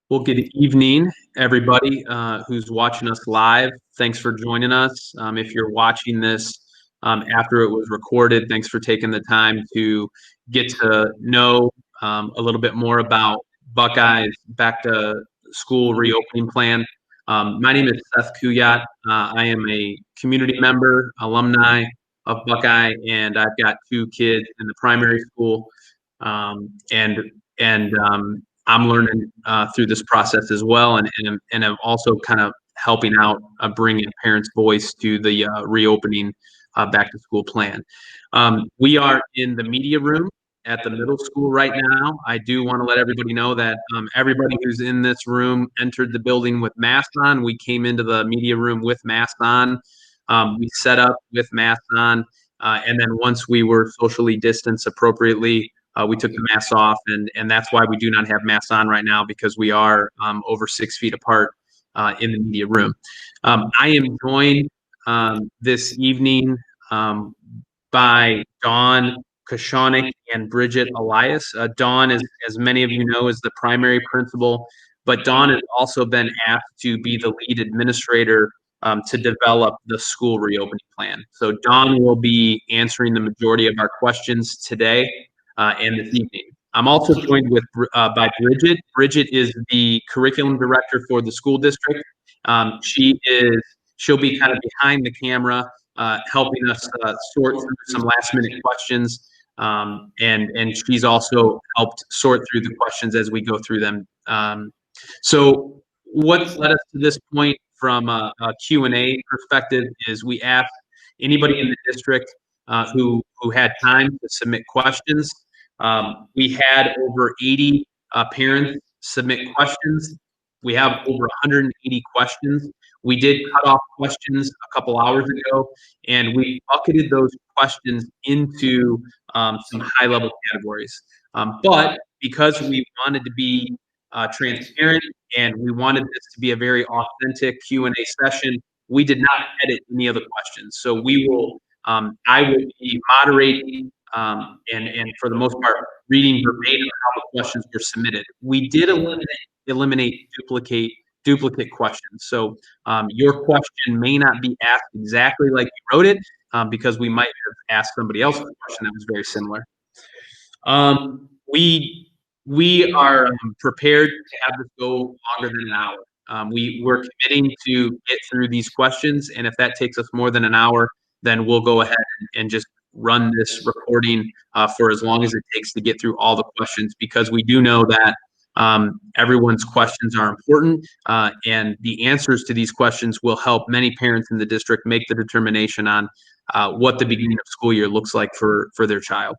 Well, good evening, everybody who's watching us live. Thanks for joining us. If you're watching this after it was recorded, thanks for taking the time to get to know a little bit more about Buckeye's back to school reopening plan. My name is Seth Kuyat. I am a community member, alumni of Buckeye, and I've got two kids in the primary school. And I'm learning through this process as well, and I'm also kind of helping out bringing parents' voice to the reopening back to school plan. We are in the media room at the middle school right now. I do want to let everybody know that everybody who's in this room entered the building with masks on. We came into the media room with masks on. We set up with masks on, and then once we were socially distanced appropriately, we took the masks off, and that's why we do not have masks on right now, because we are over 6 feet apart in the media room. I am joined this evening by Dawn Koshonik and Bridget Elias. Dawn, as many of you know, is the primary principal, but Dawn has also been asked to be the lead administrator to develop the school reopening plan. So Dawn will be answering the majority of our questions today and this evening. I'm also joined by Bridget. Bridget is the curriculum director for the school district. She'll be kind of behind the camera, helping us sort through some last minute questions. And she's also helped sort through the questions as we go through them. So what's led us to this point from a Q&A perspective is we asked anybody in the district who had time to submit questions. We had over 80 parents submit questions. We have over 180 questions. We did cut off questions a couple hours ago, and we bucketed those questions into some high-level categories. But because we wanted to be transparent and we wanted this to be a very authentic Q&A session, we did not edit any of the questions. So I will be moderating and for the most part, reading verbatim how the questions were submitted. We did eliminate duplicate questions. So your question may not be asked exactly like you wrote it, because we might have asked somebody else a question that was very similar. We are prepared to have this go longer than an hour. We're committing to get through these questions, and if that takes us more than an hour, then we'll go ahead and just run this recording for as long as it takes to get through all the questions, because we do know that everyone's questions are important, and the answers to these questions will help many parents in the district make the determination on what the beginning of school year looks like for their child.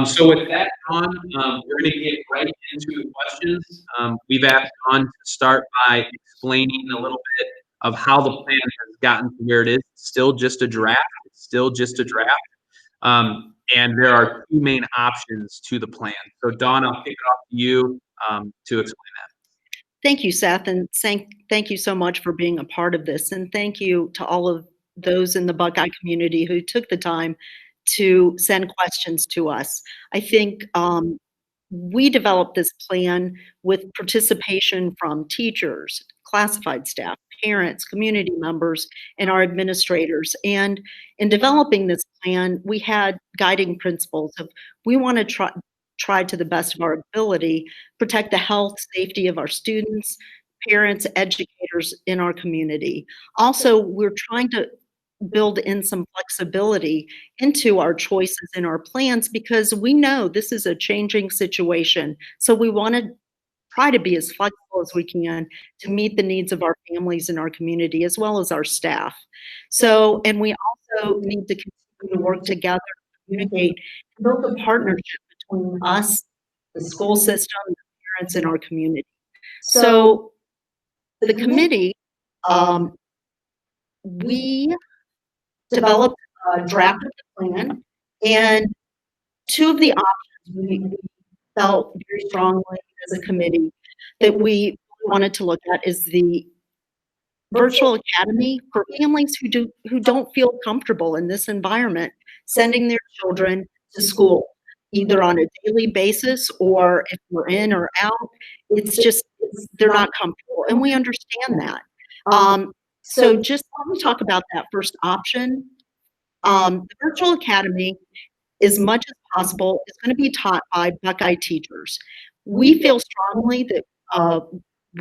So with that, Dawn, we're going to get right into the questions. We've asked Dawn to start by explaining a little bit of how the plan has gotten to where it is. It's still just a draft. And there are two main options to the plan. So Dawn, I'll kick it off to you to explain that. Thank you, Seth, and thank you so much for being a part of this. And thank you to all of those in the Buckeye community who took the time to send questions to us. I think we developed this plan with participation from teachers, classified staff, parents, community members, and our administrators. And in developing this plan, we had guiding principles of we want to try to the best of our ability, protect the health, safety of our students, parents, educators in our community. Also, we're trying to build in some flexibility into our choices in our plans, because we know this is a changing situation. So we want to try to be as flexible as we can to meet the needs of our families and our community, as well as our staff. So, and we also need to continue to work together, communicate, and build a partnership between us, the school system, the parents, and our community. So the committee, we developed a draft of the plan, and two of the options we felt very strongly as a committee that we wanted to look at is the virtual academy for families who don't feel comfortable in this environment sending their children to school, either on a daily basis or if we're in or out. It's they're not comfortable, and we understand that. So just let me talk about that first option. The virtual academy, as much as possible, is going to be taught by Buckeye teachers. We feel strongly that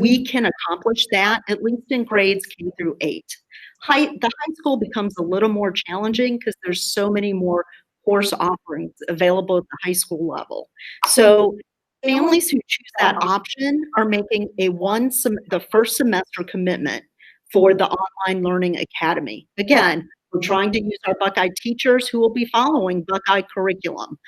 we can accomplish that, at least in grades K through 8. The high school becomes a little more challenging because there's so many more course offerings available at the high school level. So families who choose that option are making the first semester commitment for the online learning academy. Again, we're trying to use our Buckeye teachers who will be following Buckeye curriculum.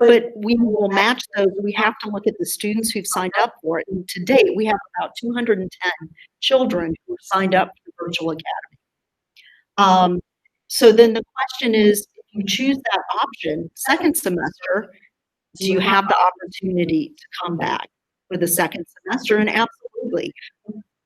But we will match those. We have to look at the students who've signed up for it. And to date, we have about 210 children who have signed up for the virtual academy. So then the question is, if you choose that option, second semester, do you have the opportunity to come back for the second semester? And absolutely.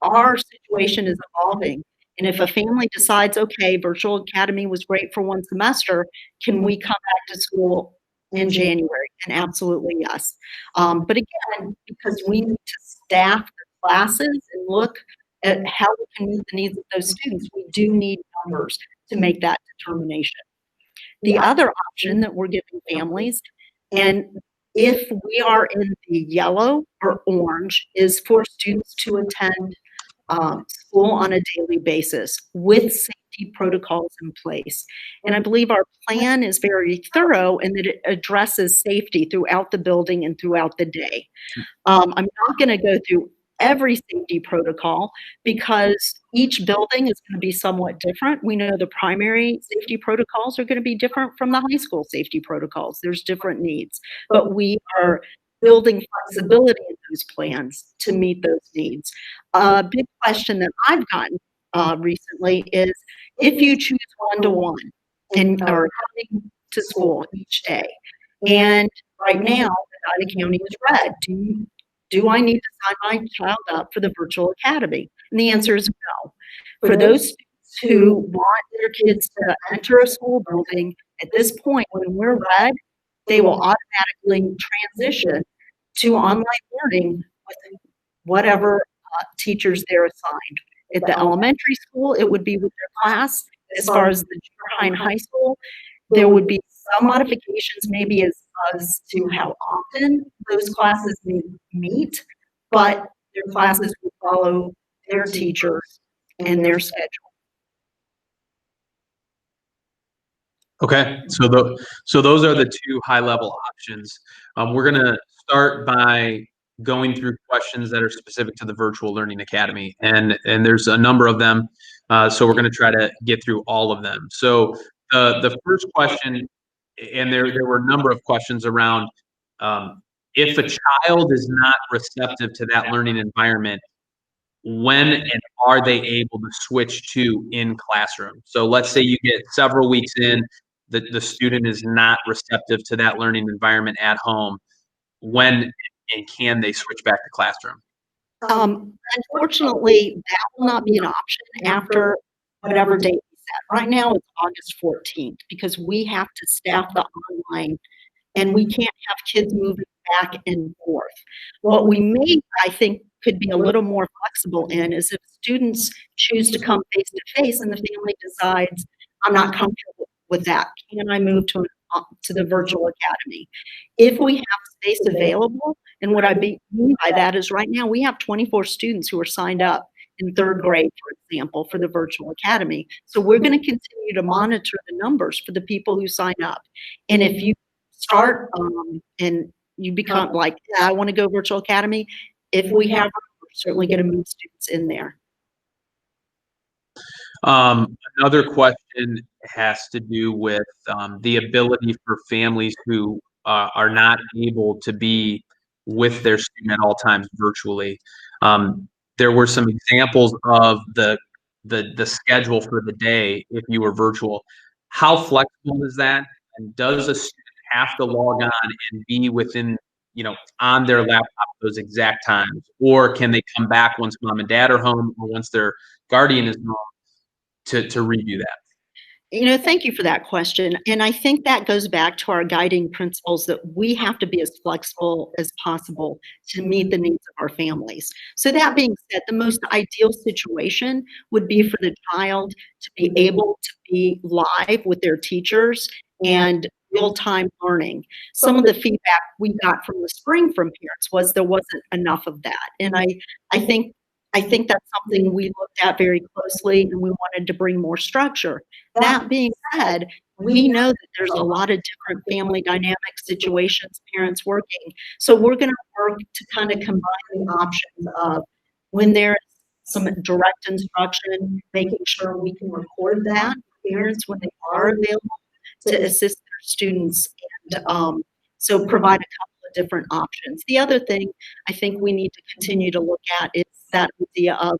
Our situation is evolving. And if a family decides, okay, virtual academy was great for one semester, can we come back to school in January? And absolutely yes. But again, because we need to staff the classes and look at how we can meet the needs of those students, we do need numbers to make that determination. The other option that we're giving families, and if we are in the yellow or orange, is for students to attend school on a daily basis with safety protocols in place. And I believe our plan is very thorough in that it addresses safety throughout the building and throughout the day. I'm not going to go through every safety protocol because each building is going to be somewhat different. We know the primary safety protocols are going to be different from the high school safety protocols. There's different needs, but we are building flexibility in those plans to meet those needs. A big question that I've gotten recently is if you choose one-to-one and are coming to school each day, and right now, Nevada County is red. Do I need to sign my child up for the virtual academy? And the answer is no. For those students who want their kids to enter a school building, at this point, when we're red, they will automatically transition to online learning with whatever teachers they're assigned. At the elementary school, it would be with their class. As far as the junior high and high school, there would be some modifications maybe as to how often those classes may meet, but their classes will follow their teachers and their schedule. Okay, so those are the two high-level options. We're going to start by going through questions that are specific to the Virtual Learning Academy, and there's a number of them, so we're going to try to get through all of them. So the first question, and there were a number of questions around if a child is not receptive to that learning environment, when and are they able to switch to in classroom? So let's say you get several weeks in, the student is not receptive to that learning environment at home. When and can they switch back to classroom? Unfortunately, that will not be an option after whatever date we set. Right now, it's August 14th because we have to staff the online and we can't have kids moving back and forth. What we may, I think, could be a little more flexible in is if students choose to come face to face and the family decides, I'm not comfortable with that. Can I move to the virtual academy? If we have space available, and what I mean by that is right now we have 24 students who are signed up in third grade, for example, for the virtual academy. So we're going to continue to monitor the numbers for the people who sign up. And if you start and you become like, yeah, I want to go virtual academy, if we have, we're certainly going to move students in there. Another question has to do with the ability for families who are not able to be with their student at all times virtually. There were some examples of the schedule for the day if you were virtual. How flexible is that? And does a student have to log on and be within, on their laptop those exact times? Or can they come back once mom and dad are home or once their guardian is home to redo that? Thank you for that question. And I think that goes back to our guiding principles that we have to be as flexible as possible to meet the needs of our families. So that being said, the most ideal situation would be for the child to be able to be live with their teachers and real-time learning. Some of the feedback we got from the spring from parents was there wasn't enough of that. And I think I think that's something we looked at very closely and we wanted to bring more structure. That being said, we know that there's a lot of different family dynamic situations, parents working. So we're going to work to kind of combine the options of when there's some direct instruction, making sure we can record that for parents when they are available to assist their students and so provide a couple of different options. The other thing I think we need to continue to look at is that idea of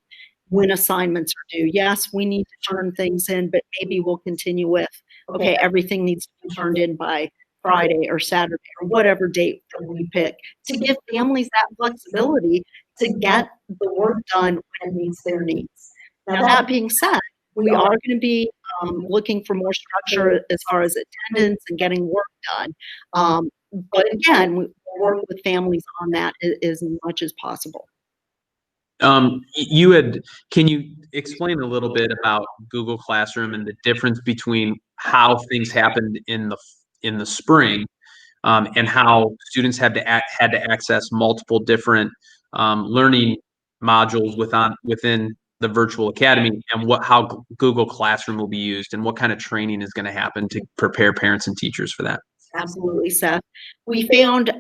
when assignments are due. Yes, we need to turn things in, but maybe we'll continue with, okay, everything needs to be turned in by Friday or Saturday or whatever date that we pick to give families that flexibility to get the work done when it meets their needs. Now, that being said, we are going to be looking for more structure as far as attendance and getting work done. But again, we work with families on that as much as possible. Can you explain a little bit about Google Classroom and the difference between how things happened in the spring, and how students had to access multiple different learning modules within the virtual academy, and how Google Classroom will be used, and what kind of training is going to happen to prepare parents and teachers for that? Absolutely, Seth. We found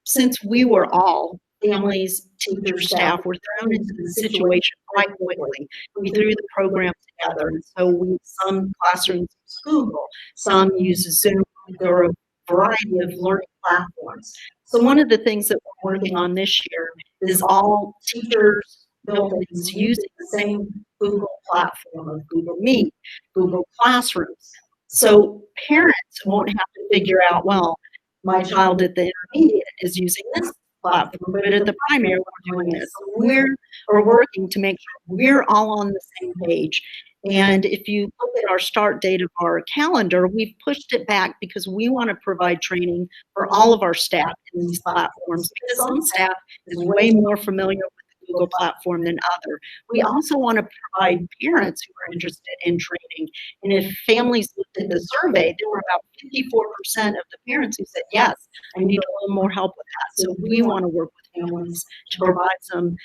since we were all families, teachers, staff were thrown into the situation quite quickly. We threw the program together, and so some classrooms use Google, some use Zoom. There are a variety of learning platforms. So one of the things that we're working on this year is all teachers, buildings using the same Google platform of Google Meet, Google Classrooms. So parents won't have to figure out, well, my child at the intermediate is using this platform, but at the primary we're doing this. So we're working to make sure we're all on the same page. And if you look at our start date of our calendar, we've pushed it back because we want to provide training for all of our staff in these platforms, because some staff is way more familiar with the Google platform than other. We also want to provide parents who are interested in training. And if families looked at the survey, there were about 54% of the parents who said, yes, I need a little more help with that. So we want to work with families to provide some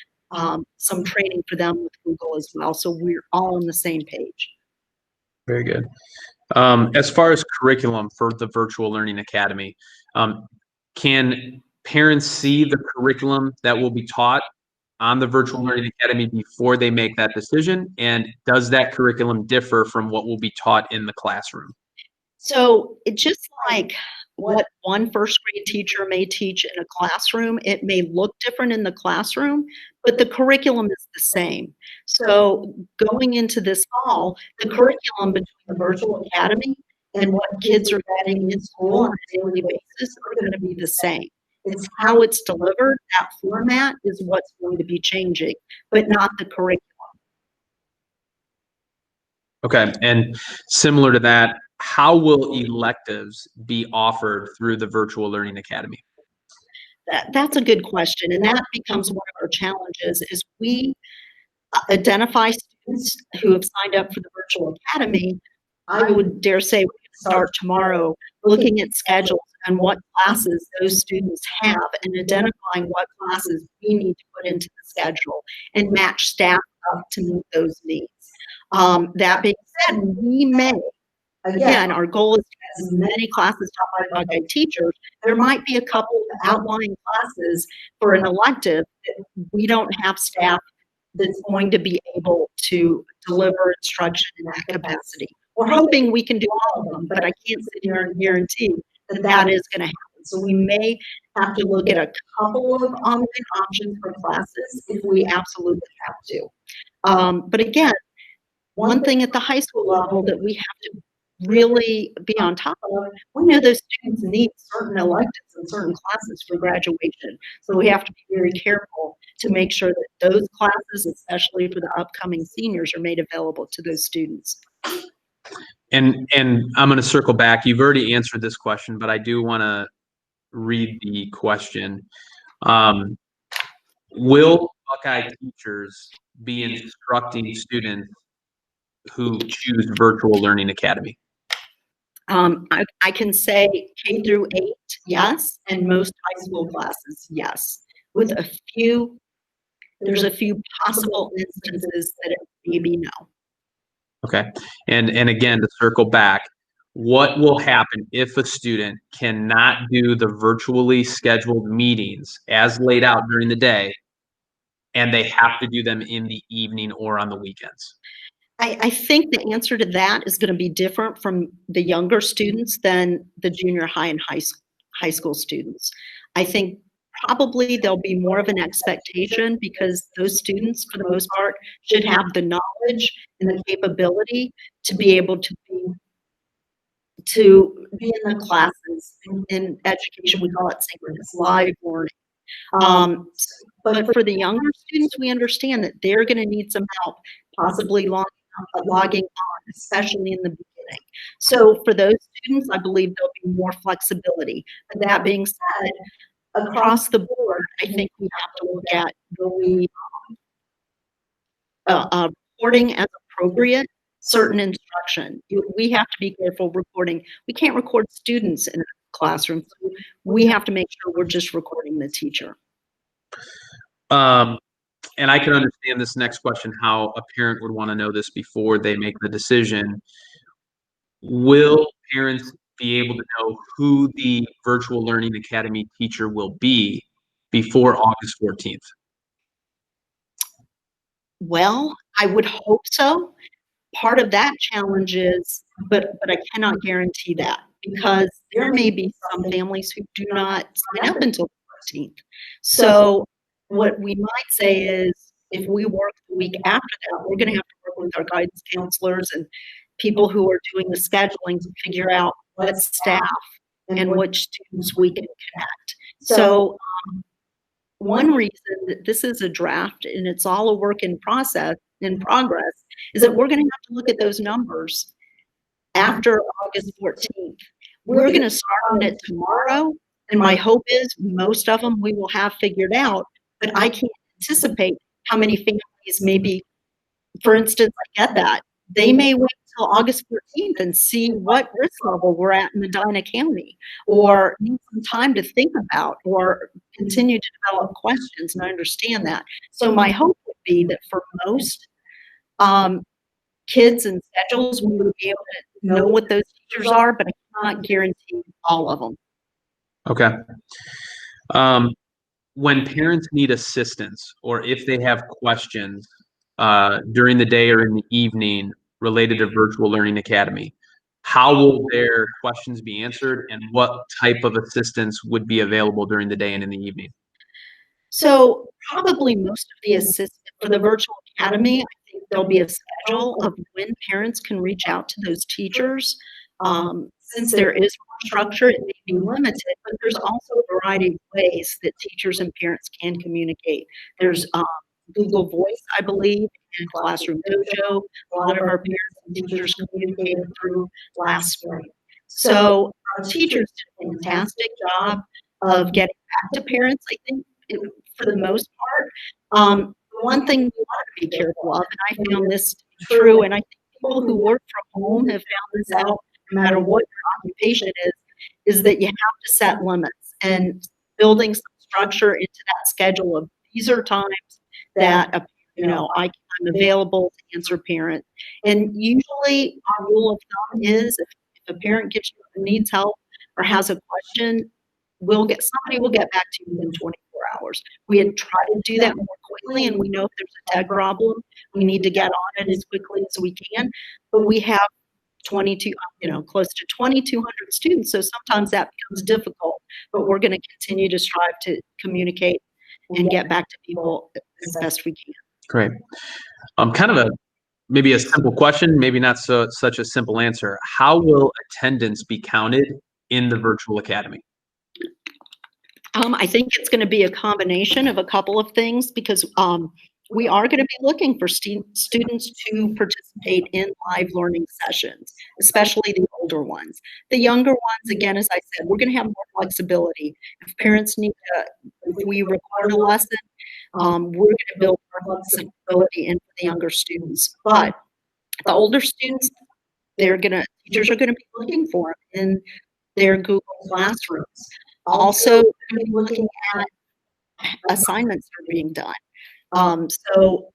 training for them with Google as well. So we're all on the same page. Very good. As far as curriculum for the Virtual Learning Academy, can parents see the curriculum that will be taught on the Virtual Learning Academy before they make that decision? And does that curriculum differ from what will be taught in the classroom? So just like what one first grade teacher may teach in a classroom, it may look different in the classroom, but the curriculum is the same. So going into this fall, the curriculum between the Virtual Academy and what kids are getting in school on a daily basis are going to be the same. It's how it's delivered. That format is what's going to be changing, but not the curriculum. Okay, and similar to that, how will electives be offered through the Virtual Learning Academy? That's a good question, and that becomes one of our challenges is we identify students who have signed up for the Virtual Academy. I would dare say we can start tomorrow looking at schedules and what classes those students have and identifying what classes we need to put into the schedule and match staff up to meet those needs. That being said, we may, again, our goal is to get as many classes taught by Buckeye teachers. There might be a couple of outlying classes for an elective that we don't have staff that's going to be able to deliver instruction in that capacity. We're hoping we can do all of them, but I can't sit here and guarantee that that is going to happen. So we may have to look at a couple of online options for classes if we absolutely have to. But again, one thing at the high school level that we have to really be on top of, we know those students need certain electives and certain classes for graduation. So we have to be very careful to make sure that those classes, especially for the upcoming seniors, are made available to those students. And I'm going to circle back. You've already answered this question, but I do want to read the question. Will Buckeye teachers be instructing students who choose Virtual Learning Academy? I can say K through 8, yes, and most high school classes, yes. With there's a few possible instances that it maybe no. Okay. And again, to circle back, what will happen if a student cannot do the virtually scheduled meetings as laid out during the day, and they have to do them in the evening or on the weekends? I think the answer to that is gonna be different from the younger students than the junior high and high school students. I think probably there'll be more of an expectation because those students, for the most part, should have the knowledge and the capability to be able to be in the classes. In education, we call it synchronous live learning. But for the younger students, we understand that they're gonna need some help, possibly logging on, especially in the beginning. So for those students, I believe there'll be more flexibility. But that being said, across the board, I think we have to look at really reporting as appropriate certain instruction. We have to be careful recording. We can't record students in a classroom. So we have to make sure we're just recording the teacher. And I can understand this next question, how a parent would want to know this before they make the decision. Will parents be able to know who the Virtual Learning Academy teacher will be before August 14th? Well, I would hope so. Part of that challenge is, but I cannot guarantee that because there may be some families who do not sign up until the 14th. So what we might say is if we work the week after that, we're gonna have to work with our guidance counselors and people who are doing the scheduling to figure out what staff and which students we can connect. So one reason that this is a draft and it's all a work in progress is that we're gonna have to look at those numbers after August 14th. We're gonna start on it tomorrow, and my hope is most of them we will have figured out, but I can't anticipate how many families maybe, for instance, I get that. They may wait till August 14th and see what risk level we're at in Medina County, or need some time to think about, or continue to develop questions, and I understand that. So my hope would be that for most, kids and schedules, we would be able to know what those teachers are, but I cannot guarantee all of them. Okay. When parents need assistance or if they have questions during the day or in the evening related to Virtual Learning Academy, how will their questions be answered and what type of assistance would be available during the day and in the evening? So probably most of the assistance for the virtual academy, I think there'll be a schedule of when parents can reach out to those teachers. Since there is more structure, it may be limited, but there's also a variety of ways that teachers and parents can communicate. There's Google Voice, I believe, and Classroom Dojo. A lot of our parents and teachers communicated through last spring. So our teachers did a fantastic job of getting back to parents, I think, for the most part. One thing we want to be careful of, and I found this to be true, and I think people who work from home have found this out, no matter what your occupation is that you have to set limits and building some structure into that schedule of these are times that, I'm available to answer parent. And usually our rule of thumb is if a parent needs help or has a question, somebody will get back to you within 24 hours. We had tried to do that more quickly, and we know if there's a tech problem, we need to get on it as quickly as we can. But we have 22, close to 2,200 students, so sometimes that becomes difficult. But we're going to continue to strive to communicate and get back to people as best we can. Great. Kind of maybe a simple question, maybe not such a simple answer. How will attendance be counted in the virtual academy? I think it's going to be a combination of a couple of things because we are going to be looking for students to participate in live learning sessions, especially the older ones. The younger ones, again, as I said, we're going to have more flexibility. If parents need to, if we record a lesson, we're going to build more flexibility in for the younger students. But the older students, teachers are going to be looking for them in their Google Classrooms. Also, going to be looking at assignments that are being done. So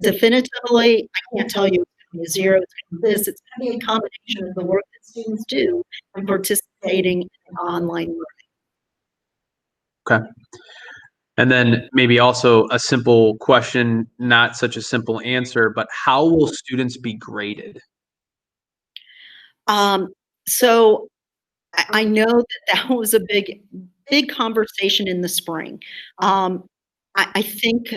definitively, I can't tell you it's going to be a zero, it's going to be this. It's going to be a combination of the work that students do and participating in online learning. Okay. And then maybe also a simple question, not such a simple answer, but how will students be graded? So I know that was a big conversation in the spring. I think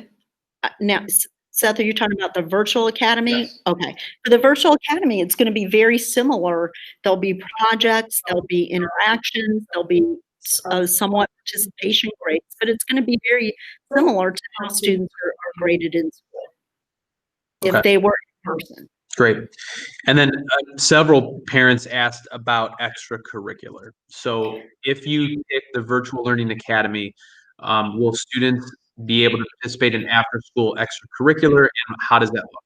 now, Seth, are you talking about the virtual academy? Yes. Okay. For the virtual academy, it's going to be very similar. There'll be projects, there'll be interactions, there'll be somewhat participation grades, but it's going to be very similar to how students are graded in school if they were in person. Great. And then several parents asked about extracurricular. So if you pick the Virtual Learning Academy, will students be able to participate in after-school extracurricular, and how does that look?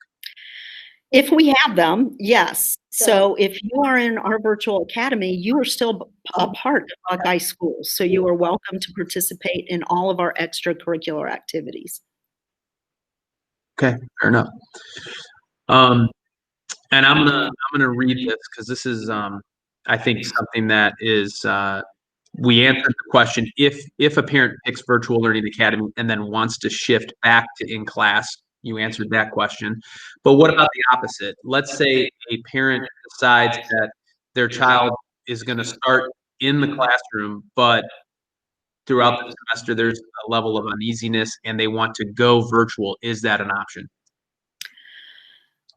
If we have them, yes. So if you are in our virtual academy, you are still a part of Buckeye Schools. So you are welcome to participate in all of our extracurricular activities. Okay, fair enough. And I'm gonna read this because this is I think something that is we answered the question if a parent picks Virtual Learning Academy and then wants to shift back to in class, you answered that question. But what about the opposite? Let's say a parent decides that their child is going to start in the classroom, but throughout the semester there's a level of uneasiness and they want to go virtual. Is that an option?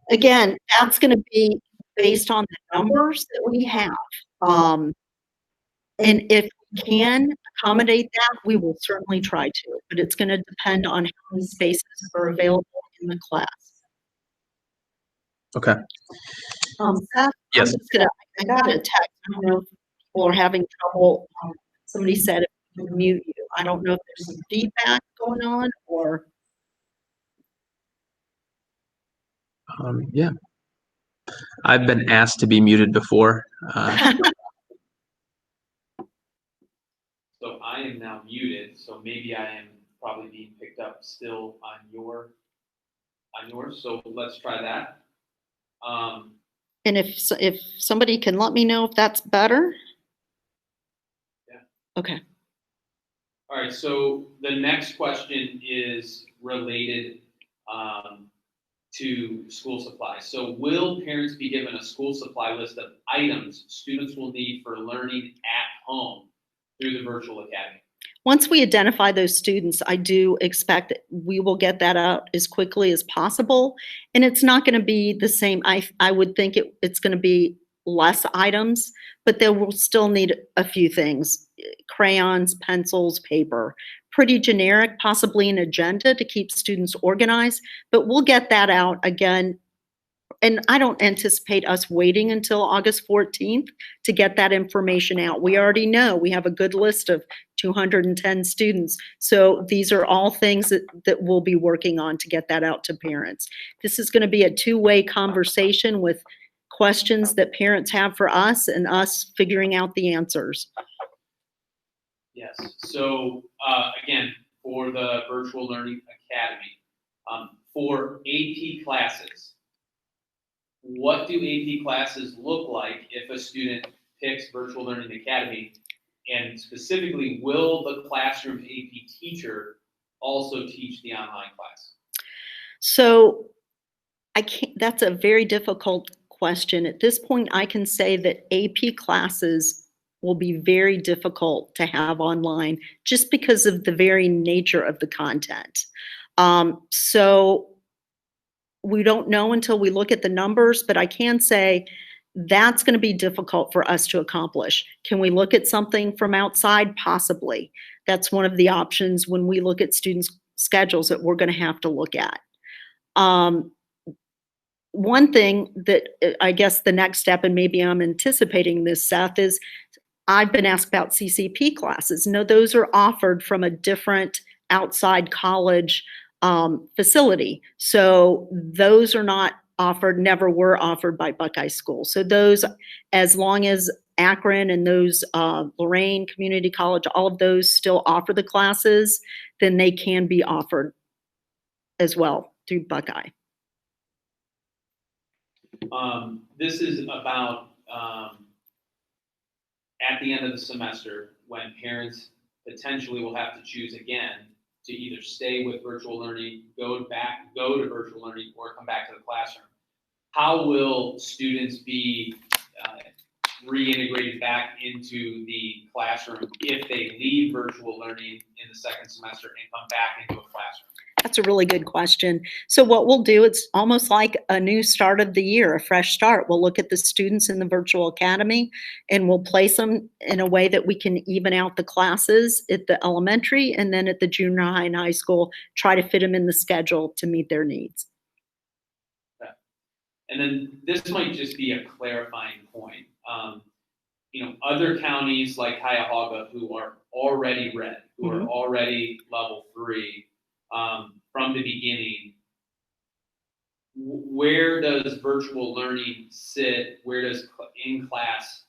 Again, that's going to be based on the numbers that we have. And if we can accommodate that, we will certainly try to, but it's going to depend on how many spaces are available in the class. Okay. Seth, yes. I got a text. I don't know if people are having trouble. Somebody said if we can mute you. I don't know if there's some feedback going on or. Yeah. I've been asked to be muted before. So I am now muted, so maybe I am probably being picked up still on yours. So let's try that. And if somebody can let me know if that's better. Yeah. Okay. All right. So the next question is related to school supplies. So will parents be given a school supply list of items students will need for learning at home through the virtual academy? Once we identify those students, I do expect that we will get that out as quickly as possible. And it's not going to be the same. I would think it's going to be less items, but they will still need a few things: crayons, pencils, paper. Pretty generic, possibly an agenda to keep students organized, but we'll get that out again. And I don't anticipate us waiting until August 14th to get that information out. We already know we have a good list of 210 students. So these are all things that we'll be working on to get that out to parents. This is going to be a two-way conversation with questions that parents have for us and us figuring out the answers. Yes. So again, for the Virtual Learning Academy, for AP classes, what do AP classes look like if a student picks Virtual Learning Academy? And specifically, will the classroom AP teacher also teach the online class? So that's a very difficult question. At this point, I can say that AP classes will be very difficult to have online just because of the very nature of the content. So we don't know until we look at the numbers, but I can say that's going to be difficult for us to accomplish. Can we look at something from outside? Possibly. That's one of the options when we look at students' schedules that we're going to have to look at. One thing that I guess the next step, and maybe I'm anticipating this, Seth, is I've been asked about CCP classes. No, those are offered from a different outside college facility. So those are not offered, never were offered by Buckeye Schools. So those, as long as Akron and those Lorain Community College, all of those still offer the classes, then they can be offered as well through Buckeye. This is about at the end of the semester when parents potentially will have to choose again to either stay with virtual learning, go to virtual learning, or come back to the classroom. How will students be reintegrated back into the classroom if they leave virtual learning in the second semester and come back into a classroom? That's a really good question. So what we'll do, it's almost like a new start of the year, a fresh start. We'll look at the students in the virtual academy and we'll place them in a way that we can even out the classes at the elementary and then at the junior high and high school, try to fit them in the schedule to meet their needs. Okay. And then this might just be a clarifying point. Other counties like Cuyahoga who are already red, who are already level 3, from the beginning, where does virtual learning sit? Where does in-class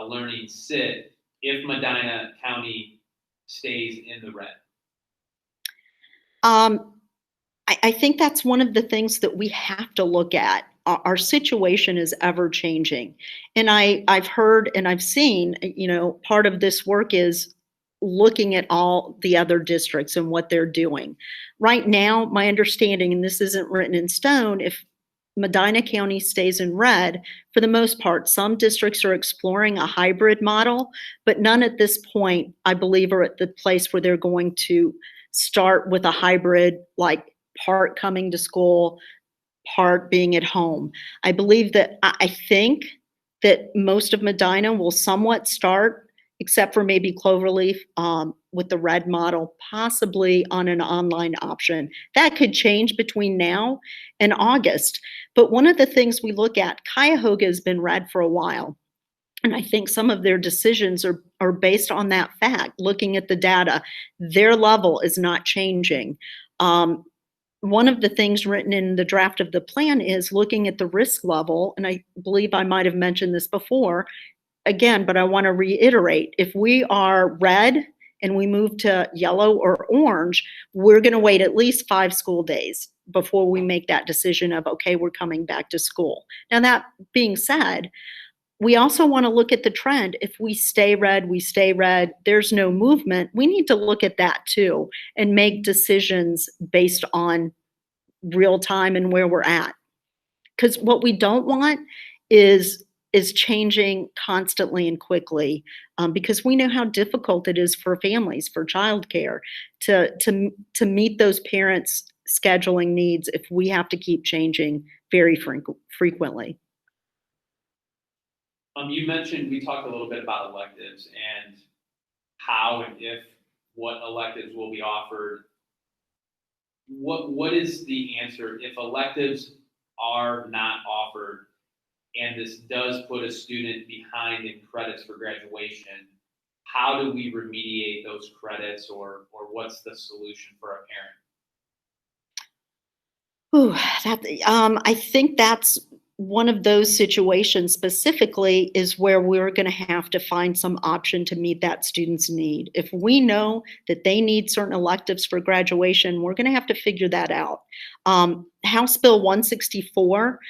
learning sit if Medina County stays in the red? I think that's one of the things that we have to look at. Our situation is ever changing. And I've heard and I've seen, part of this work is looking at all the other districts and what they're doing. Right now, my understanding, and this isn't written in stone, if Medina County stays in red, for the most part, some districts are exploring a hybrid model, but none at this point, I believe, are at the place where they're going to start with a hybrid, like part coming to school, part being at home. I believe that, I think that most of Medina will somewhat start, except for maybe Cloverleaf, with the red model, possibly on an online option. That could change between now and August. But one of the things we look at, Cuyahoga has been red for a while. And I think some of their decisions are based on that fact, looking at the data. Their level is not changing. One of the things written in the draft of the plan is looking at the risk level, and I believe I might have mentioned this before, again, but I want to reiterate, if we are red and we move to yellow or orange, we're going to wait at least 5 school days before we make that decision of, okay, we're coming back to school. Now, that being said, we also want to look at the trend. If we stay red, there's no movement. We need to look at that too and make decisions based on real time and where we're at. Because what we don't want is changing constantly and quickly, because we know how difficult it is for families, for childcare, to meet those parents' scheduling needs if we have to keep changing very frequently. We talked a little bit about electives and how and if what electives will be offered. What is the answer if electives are not offered and this does put a student behind in credits for graduation? How do we remediate those credits, or what's the solution for a parent? I think that's one of those situations specifically is where we're going to have to find some option to meet that student's need. If we know that they need certain electives for graduation, we're going to have to figure that out. House Bill 164,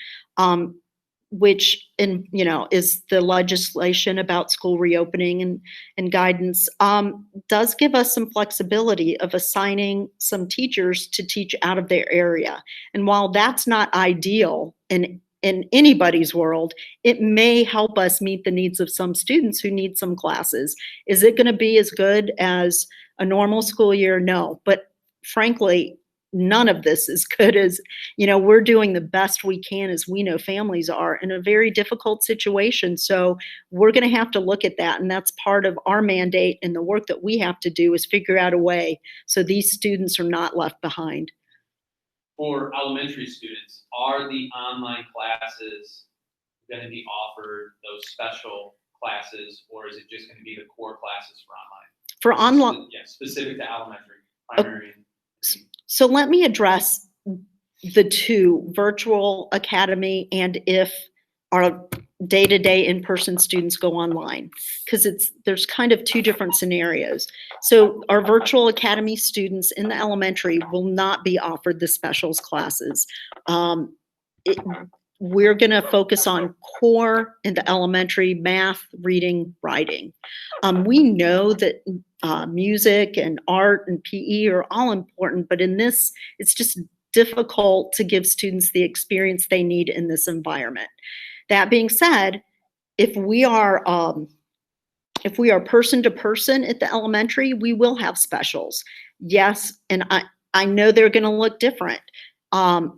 which is the legislation about school reopening and guidance, does give us some flexibility of assigning some teachers to teach out of their area. And while that's not ideal in anybody's world, it may help us meet the needs of some students who need some classes. Is it going to be as good as a normal school year? No, but frankly, none of this is good as, we're doing the best we can as we know families are in a very difficult situation. So we're going to have to look at that. And that's part of our mandate, and the work that we have to do is figure out a way so these students are not left behind. for elementary students, are the online classes going to be offered those special classes, or is it just going to be the core classes for online? For online, Yeah, specific to elementary, primary. so let me address the two, virtual academy, and if our day-to-day in-person students go online, because there's kind of two different scenarios. So our virtual academy students in the elementary will not be offered the specials classes. We're going to focus on core in the elementary: math, reading, writing. We know that music and art and PE are all important, but in this, it's just difficult to give students the experience they need in this environment. That being said, if we are person to person at the elementary, we will have specials. Yes, and I know they're going to look different.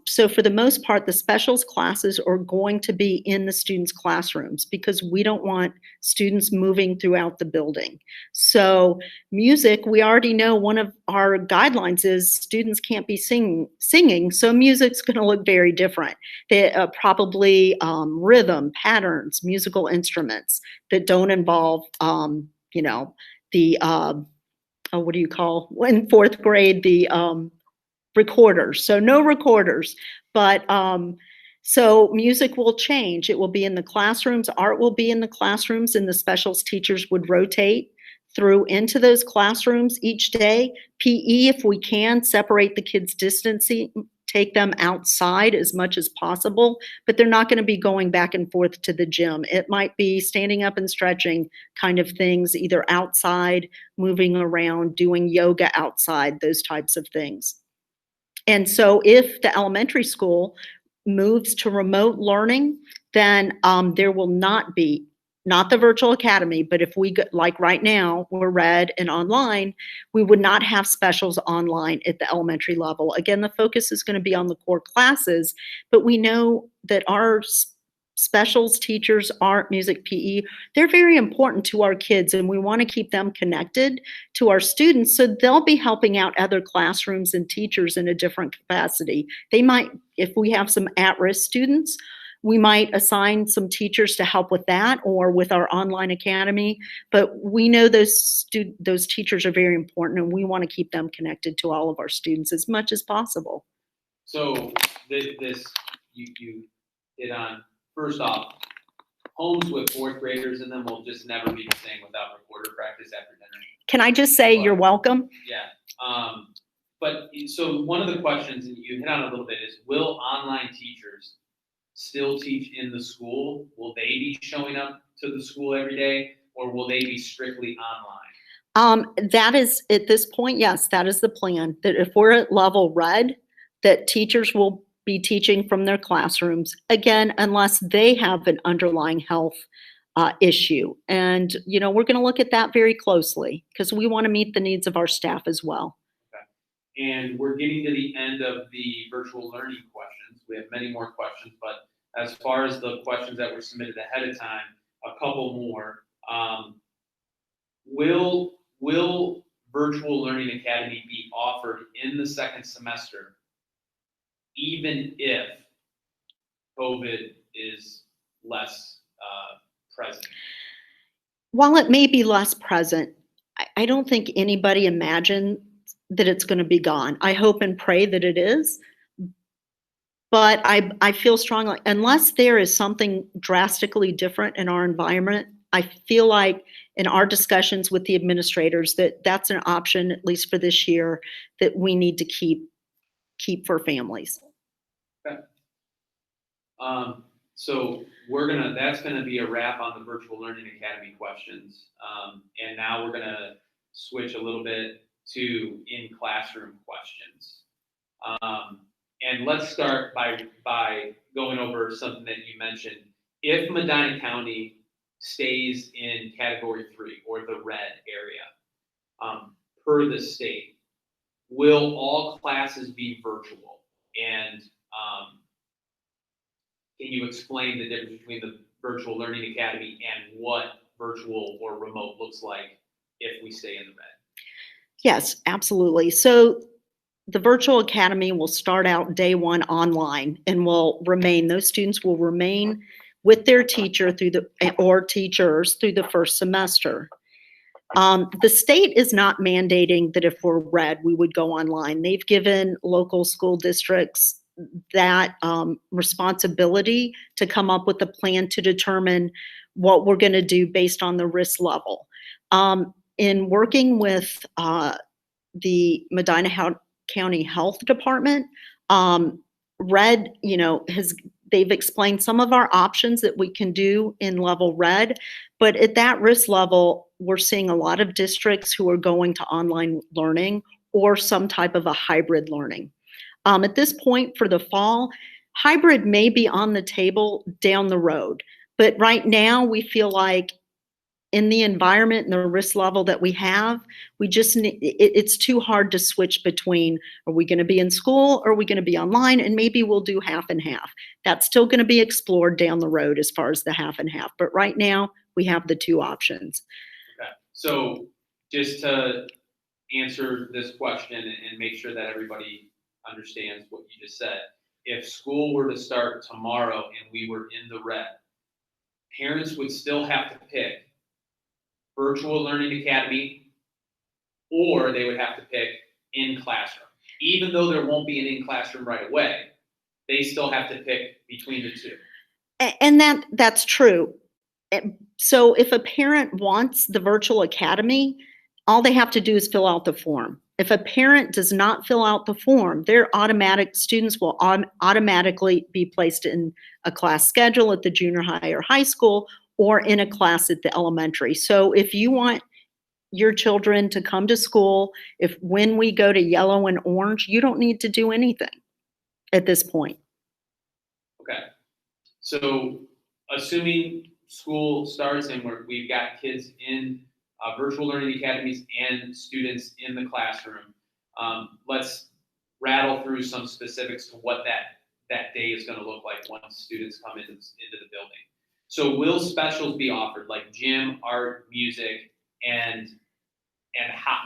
So for the most part, the specials classes are going to be in the students' classrooms because we don't want students moving throughout the building. So music, we already know one of our guidelines is students can't be singing, so music's going to look very different. Probably rhythm, patterns, musical instruments that don't involve, the, what do you call, in fourth grade, the recorders. So no recorders, but so music will change. It will be in the classrooms. Art will be in the classrooms, and the specials teachers would rotate through into those classrooms each day. PE, if we can, separate the kids' distancing, take them outside as much as possible, but they're not going to be going back and forth to the gym. It might be standing up and stretching kind of things, either outside, moving around, doing yoga outside, those types of things. And so if the elementary school moves to remote learning, then there will not be, not the virtual academy, but if we, like right now, we're red and online, we would not have specials online at the elementary level. Again, the focus is going to be on the core classes, but we know that our specials teachers, art, music, PE, they're very important to our kids, and we want to keep them connected to our students, so they'll be helping out other classrooms and teachers in a different capacity. They might, if we have some at-risk students, we might assign some teachers to help with that or with our online academy, but we know those teachers are very important, and we want to keep them connected to all of our students as much as possible. So this you hit on. First off, homes with fourth graders in them will just never be the same without recorder practice after dinner. Can I just say you're welcome? Yeah. But so one of the questions, and you hit on a little bit, is will online teachers still teach in the school? Will they be showing up to the school every day, or will they be strictly online? That is, at this point, yes, that is the plan. That if we're at level red, that teachers will be teaching from their classrooms, again, unless they have an underlying health issue. And, we're going to look at that very closely because we want to meet the needs of our staff as well. Okay. And we're getting to the end of the virtual learning questions. We have many more questions, but as far as the questions that were submitted ahead of time, a couple more. Will Virtual Learning Academy be offered in the second semester, even if COVID is less present? While it may be less present, I don't think anybody imagined that it's going to be gone. I hope and pray that it is. But I feel strongly, unless there is something drastically different in our environment, I feel like in our discussions with the administrators that that's an option, at least for this year, that we need to keep for families. Okay. So that's gonna be a wrap on the Virtual Learning Academy questions. And now we're gonna switch a little bit to in-classroom questions. And let's start by going over something that you mentioned. If Medina County stays in category 3 or the red area, per the state, will all classes be virtual? And can you explain the difference between the Virtual Learning Academy and what virtual or remote looks like if we stay in the red? Yes, absolutely. So the virtual academy will start out day one online and will remain, those students will remain with their teacher or teachers through the first semester. The state is not mandating that if we're red, we would go online. They've given local school districts that responsibility to come up with a plan to determine what we're going to do based on the risk level. In working with the Medina County Health Department, red, they've explained some of our options that we can do in level red, but at that risk level, we're seeing a lot of districts who are going to online learning or some type of a hybrid learning. At this point for the fall, hybrid may be on the table down the road, but right now we feel like in the environment and the risk level that we have, we just it's too hard to switch between, are we going to be in school or are we going to be online? And maybe we'll do half and half. That's still going to be explored down the road as far as the half and half. But right now we have the two options. Okay. So just to answer this question and make sure that everybody understands what you just said, if school were to start tomorrow and we were in the red, parents would still have to pick virtual learning academy, or they would have to pick in classroom. Even though there won't be an in classroom right away, they still have to pick between the two. And that's true. So if a parent wants the virtual academy, all they have to do is fill out the form. If a parent does not fill out the form, students will automatically be placed in a class schedule at the junior high or high school, or in a class at the elementary. So if you want your children to come to school, when we go to yellow and orange, you don't need to do anything at this point. Okay. So assuming school starts and we've got kids in virtual learning academies and students in the classroom, let's rattle through some specifics to what that day is going to look like once students come into the building. So will specials be offered, like gym, art, music, and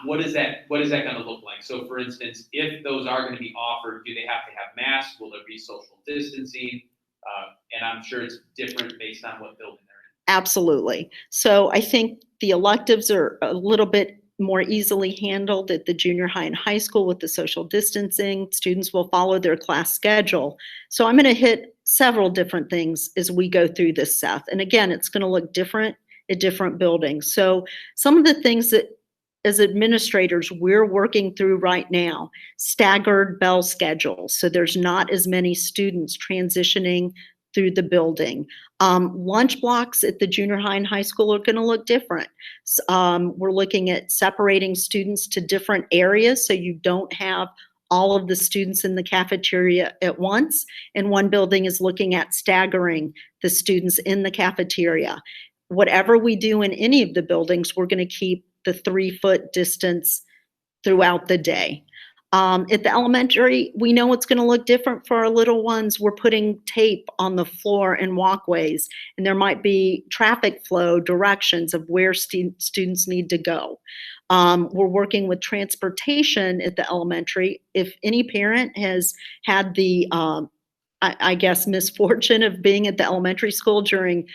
what is that going to look like? So for instance, if those are going to be offered, do they have to have masks? Will there be social distancing? And I'm sure it's different based on what building they're in. Absolutely. So I think the electives are a little bit more easily handled at the junior high and high school with the social distancing. Students will follow their class schedule. So I'm going to hit several different things as we go through this, Seth. And again, it's going to look different at different buildings. So some of the things that as administrators we're working through right now, staggered bell schedules. So there's not as many students transitioning through the building. Lunch blocks at the junior high and high school are going to look different. We're looking at separating students to different areas so you don't have all of the students in the cafeteria at once. And one building is looking at staggering the students in the cafeteria. Whatever we do in any of the buildings, we're going to keep the 3-foot distance throughout the day. At the elementary, we know it's going to look different for our little ones. We're putting tape on the floor and walkways, and there might be traffic flow directions of where students need to go. We're working with transportation at the elementary. If any parent has had the, I guess, misfortune of being at the elementary school during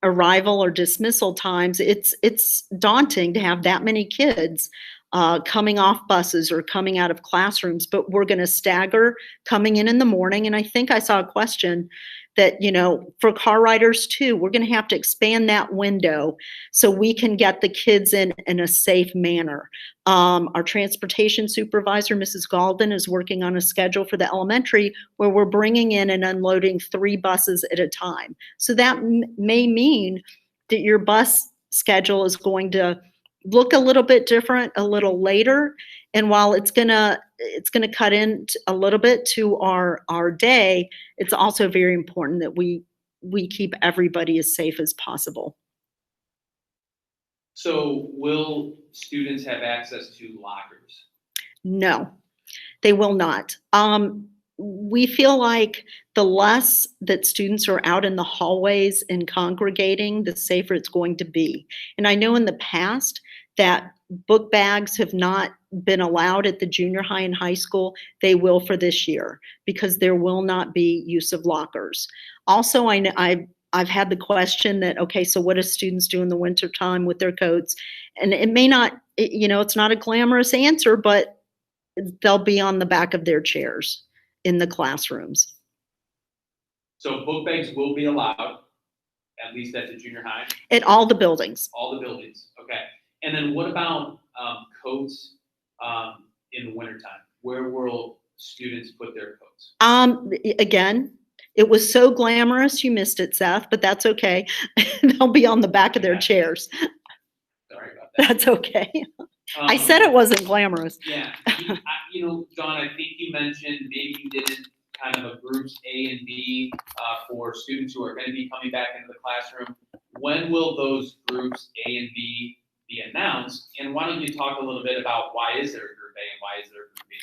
arrival or dismissal times, it's daunting to have that many kids coming off buses or coming out of classrooms, but we're going to stagger coming in the morning. And I think I saw a question that, for car riders too, we're going to have to expand that window so we can get the kids in a safe manner. Our transportation supervisor, Mrs. Galden, is working on a schedule for the elementary where we're bringing in and unloading 3 buses at a time. So that may mean that your bus schedule is going to look a little bit different a little later. And while it's gonna cut in a little bit to our day, it's also very important that we keep everybody as safe as possible. So will students have access to lockers? No, they will not. We feel like the less that students are out in the hallways and congregating, the safer it's going to be. And I know in the past that book bags have not been allowed at the junior high and high school. They will for this year because there will not be use of lockers. Also, I've had the question that, okay, so what do students do in the wintertime with their coats? And it may not, it's not a glamorous answer, but they'll be on the back of their chairs in the classrooms. So book bags will be allowed, at least at the junior high? At all the buildings. All the buildings, okay. And then what about coats in the wintertime? Where will students put their coats? Again, it was so glamorous, you missed it, Seth, but that's okay. They'll be on the back of their chairs. Sorry about that. That's okay. I said it wasn't glamorous. Yeah, John, I think you mentioned maybe you didn't kind of a groups A and B for students who are going to be coming back into the classroom. When will those groups A and B be announced? And why don't you talk a little bit about why is there a group A and why is there a group B?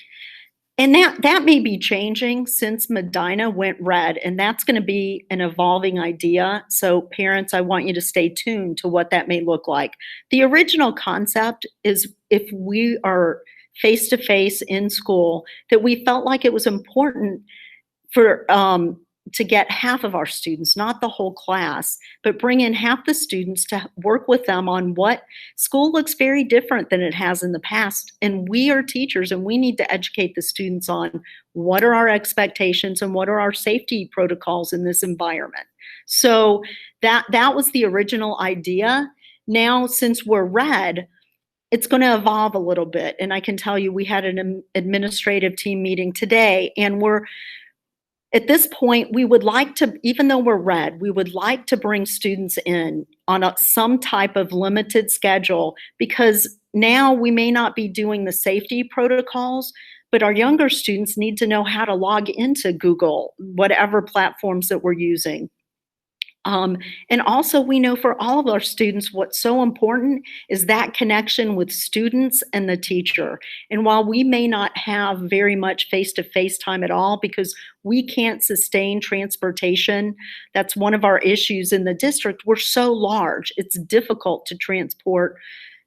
And that may be changing since Medina went red, and that's going to be an evolving idea. So parents, I want you to stay tuned to what that may look like. The original concept is if we are face-to-face in school, that we felt like it was important for to get half of our students, not the whole class, but bring in half the students to work with them on what school looks very different than it has in the past. And we are teachers and we need to educate the students on what are our expectations and what are our safety protocols in this environment. So that was the original idea. Now, since we're red, it's going to evolve a little bit. And I can tell you, we had an administrative team meeting today, and at this point, we would like to, even though we're red, we would like to bring students in on some type of limited schedule, because now we may not be doing the safety protocols, but our younger students need to know how to log into Google, whatever platforms that we're using. And also, we know for all of our students, what's so important is that connection with students and the teacher. And while we may not have very much face-to-face time at all because we can't sustain transportation, that's one of our issues in the district. We're so large, it's difficult to transport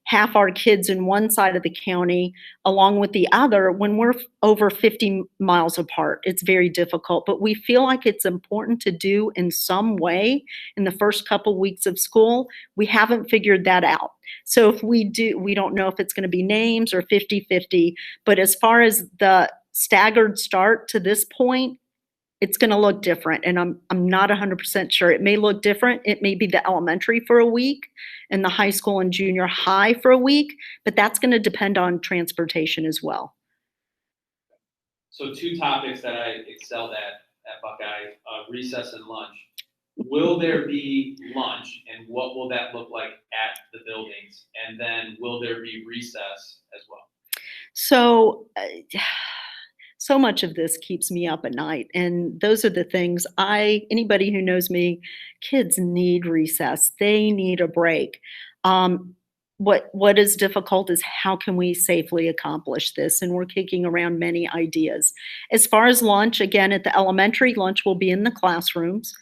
half our kids in one side of the county along with the other when we're over 50 miles apart. It's very difficult, but we feel like it's important to do in some way in the first couple weeks of school. We haven't figured that out. So if we do, we don't know if it's going to be names or 50-50, but as far as the staggered start to this point, it's going to look different, and I'm not 100% sure. It may look different. It may be the elementary for a week and the high school and junior high for a week, but that's going to depend on transportation as well. So two topics that I excelled at Buckeye, recess and lunch. Will there be lunch, and what will that look like at the buildings? And then will there be recess as well? So much of this keeps me up at night, and those are the things anybody who knows me, kids need recess. They need a break. What is difficult is how can we safely accomplish this? And we're kicking around many ideas. As far as lunch, again, at the elementary, lunch will be in the classrooms.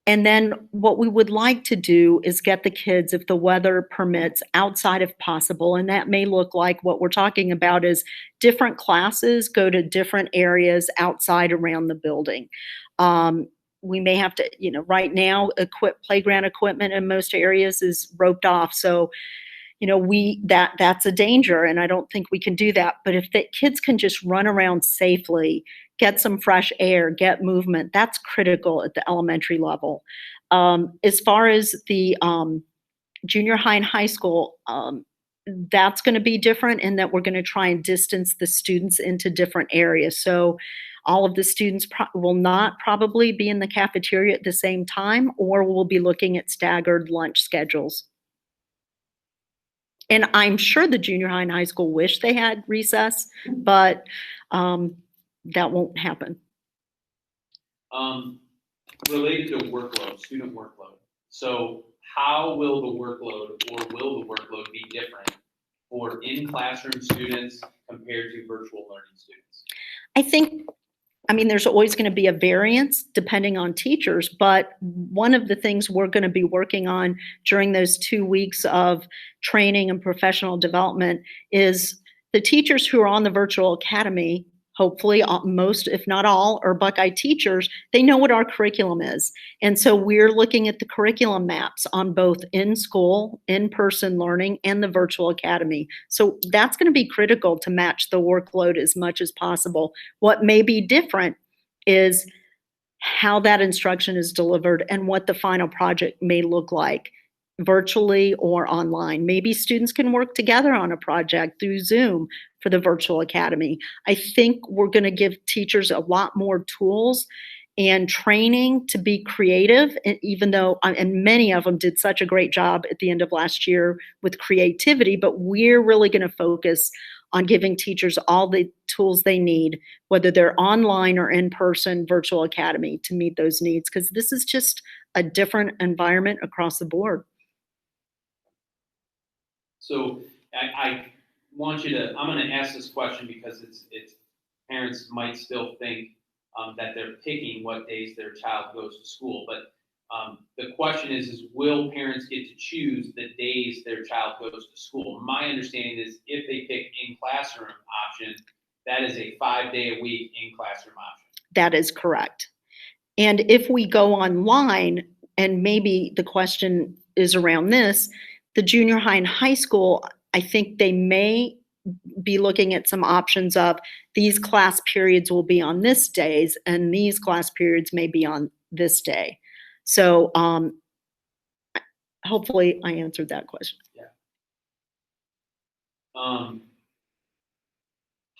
And then what we would like to do is get the kids, if the weather permits, outside if possible. And that may look like what we're talking about is different classes go to different areas outside around the building. We may have to, right now, playground equipment in most areas is roped off. So, that's a danger, and I don't think we can do that. But if the kids can just run around safely, get some fresh air, get movement, that's critical at the elementary level. As far as the junior high and high school, that's going to be different in that we're going to try and distance the students into different areas. So all of the students will not probably be in the cafeteria at the same time, or we'll be looking at staggered lunch schedules. And I'm sure the junior high and high school wish they had recess, but that won't happen. Related to workload, student workload. So how will the workload, or will the workload be different for in-classroom students compared to virtual learning students? I think I mean, there's always going to be a variance depending on teachers, but one of the things we're going to be working on during those 2 weeks of training and professional development is the teachers who are on the virtual academy. Hopefully, most, if not all, are Buckeye teachers. They know what our curriculum is. And so we're looking at the curriculum maps on both in-school, in-person learning, and the virtual academy. So that's going to be critical to match the workload as much as possible. What may be different is how that instruction is delivered and what the final project may look like, virtually or online. Maybe students can work together on a project through Zoom for the virtual academy. I think we're going to give teachers a lot more tools and training to be creative, and even though, and many of them did such a great job at the end of last year with creativity, but we're really going to focus on giving teachers all the tools they need, whether they're online or in-person virtual academy, to meet those needs, because this is just a different environment across the board. So I want you to, I'm going to ask this question because it's parents might still think that they're picking what days their child goes to school. But the question is will parents get to choose the days their child goes to school? My understanding is if they pick in-classroom option, that is a 5-day-a-week in-classroom option. That is correct. And if we go online, and maybe the question is around this, the junior high and high school, I think they may be looking at some options of these class periods will be on this days and these class periods may be on this day. So hopefully I answered that question. Yeah.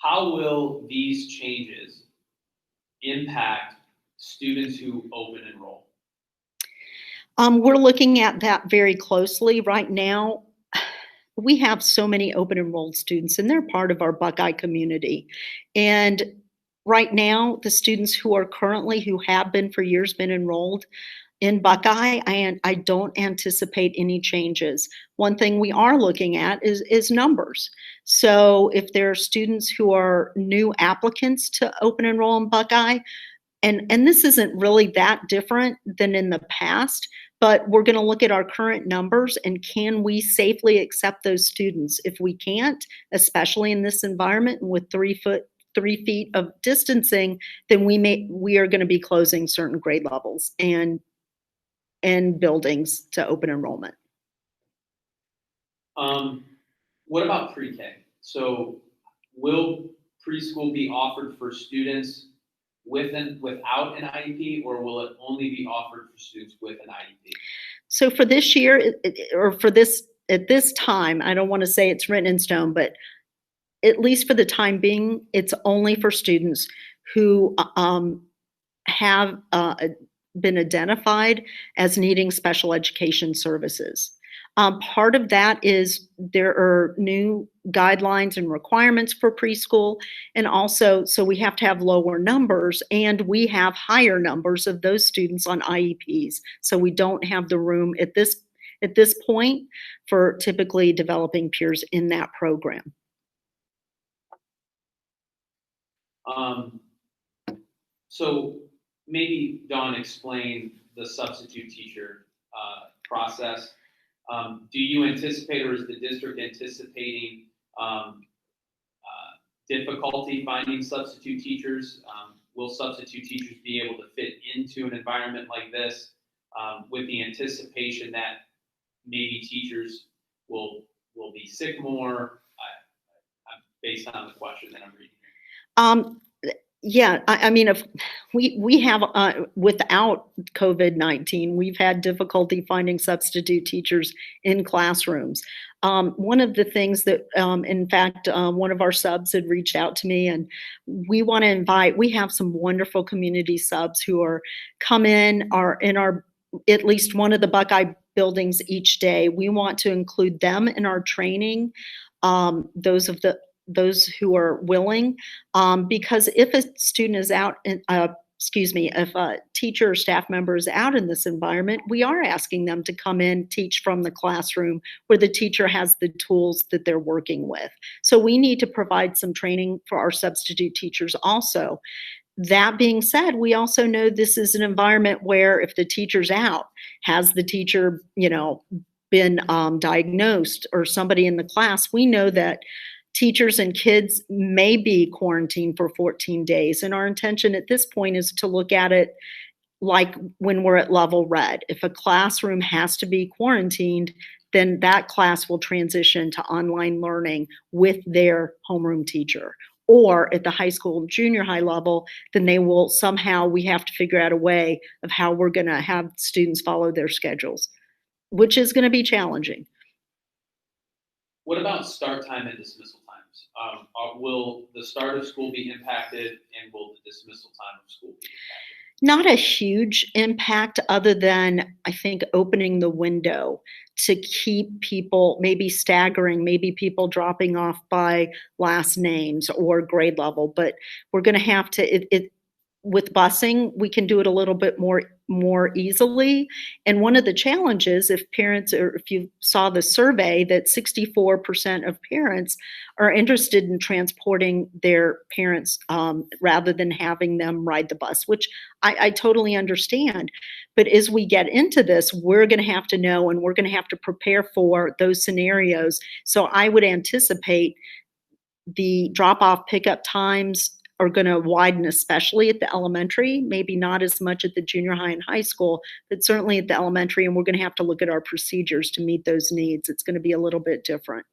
How will these changes impact students who open enroll? We're looking at that very closely right now. We have so many open enrolled students and they're part of our Buckeye community. And right now, the students who are currently, who have been for years, been enrolled in Buckeye, I don't anticipate any changes. One thing we are looking at is numbers. So if there are students who are new applicants to open enroll in Buckeye, and this isn't really that different than in the past, but we're going to look at our current numbers and can we safely accept those students? If we can't, especially in this environment with 3 feet of distancing, then we are going to be closing certain grade levels and buildings to open enrollment. What about pre-K? So will preschool be offered for students without an IEP, or will it only be offered for students with an IEP? So for this year, or for this, at this time, I don't want to say it's written in stone, but at least for the time being, it's only for students who have been identified as needing special education services. Part of that is there are new guidelines and requirements for preschool, and also, so we have to have lower numbers, and we have higher numbers of those students on IEPs. So we don't have the room at this point for typically developing peers in that program. So maybe Dawn, explain the substitute teacher process. Do you anticipate, or is the district anticipating difficulty finding substitute teachers? Will substitute teachers be able to fit into an environment like this with the anticipation that maybe teachers will be sick more? Based on the question that I'm reading here. Yeah, I mean, if we have, without COVID-19, we've had difficulty finding substitute teachers in classrooms. One of the things that, in fact, one of our subs had reached out to me, and we want to invite, we have some wonderful community subs who are are in our, at least one of the Buckeye buildings each day. We want to include them in our training, those who are willing, because if a student is out, if a teacher or staff member is out in this environment, we are asking them to come in, teach from the classroom where the teacher has the tools that they're working with. So we need to provide some training for our substitute teachers also. That being said, we also know this is an environment where if the teacher's out, has the teacher, been diagnosed or somebody in the class, we know that teachers and kids may be quarantined for 14 days. And our intention at this point is to look at it like when we're at level red. If a classroom has to be quarantined, then that class will transition to online learning with their homeroom teacher. Or at the high school and junior high level, then we have to figure out a way of how we're going to have students follow their schedules, which is going to be challenging. What about start time and dismissal times? Will the start of school be impacted, and will the dismissal time of school be impacted? Not a huge impact other than, I think, opening the window to keep people maybe staggering, maybe people dropping off by last names or grade level. But we're going to have to, with busing, we can do it a little bit more easily. And one of the challenges, if you saw the survey, that 64% of parents are interested in transporting their parents rather than having them ride the bus, which I totally understand. But as we get into this, we're going to have to know, and we're going to have to prepare for those scenarios. So I would anticipate the drop-off pickup times are going to widen, especially at the elementary, maybe not as much at the junior high and high school, but certainly at the elementary. And we're going to have to look at our procedures to meet those needs. It's going to be a little bit different.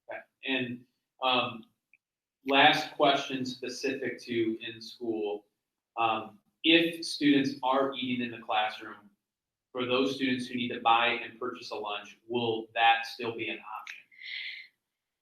Okay. And last question specific to in school. If students are eating in the classroom, for those students who need to buy and purchase a lunch, will that still be an option?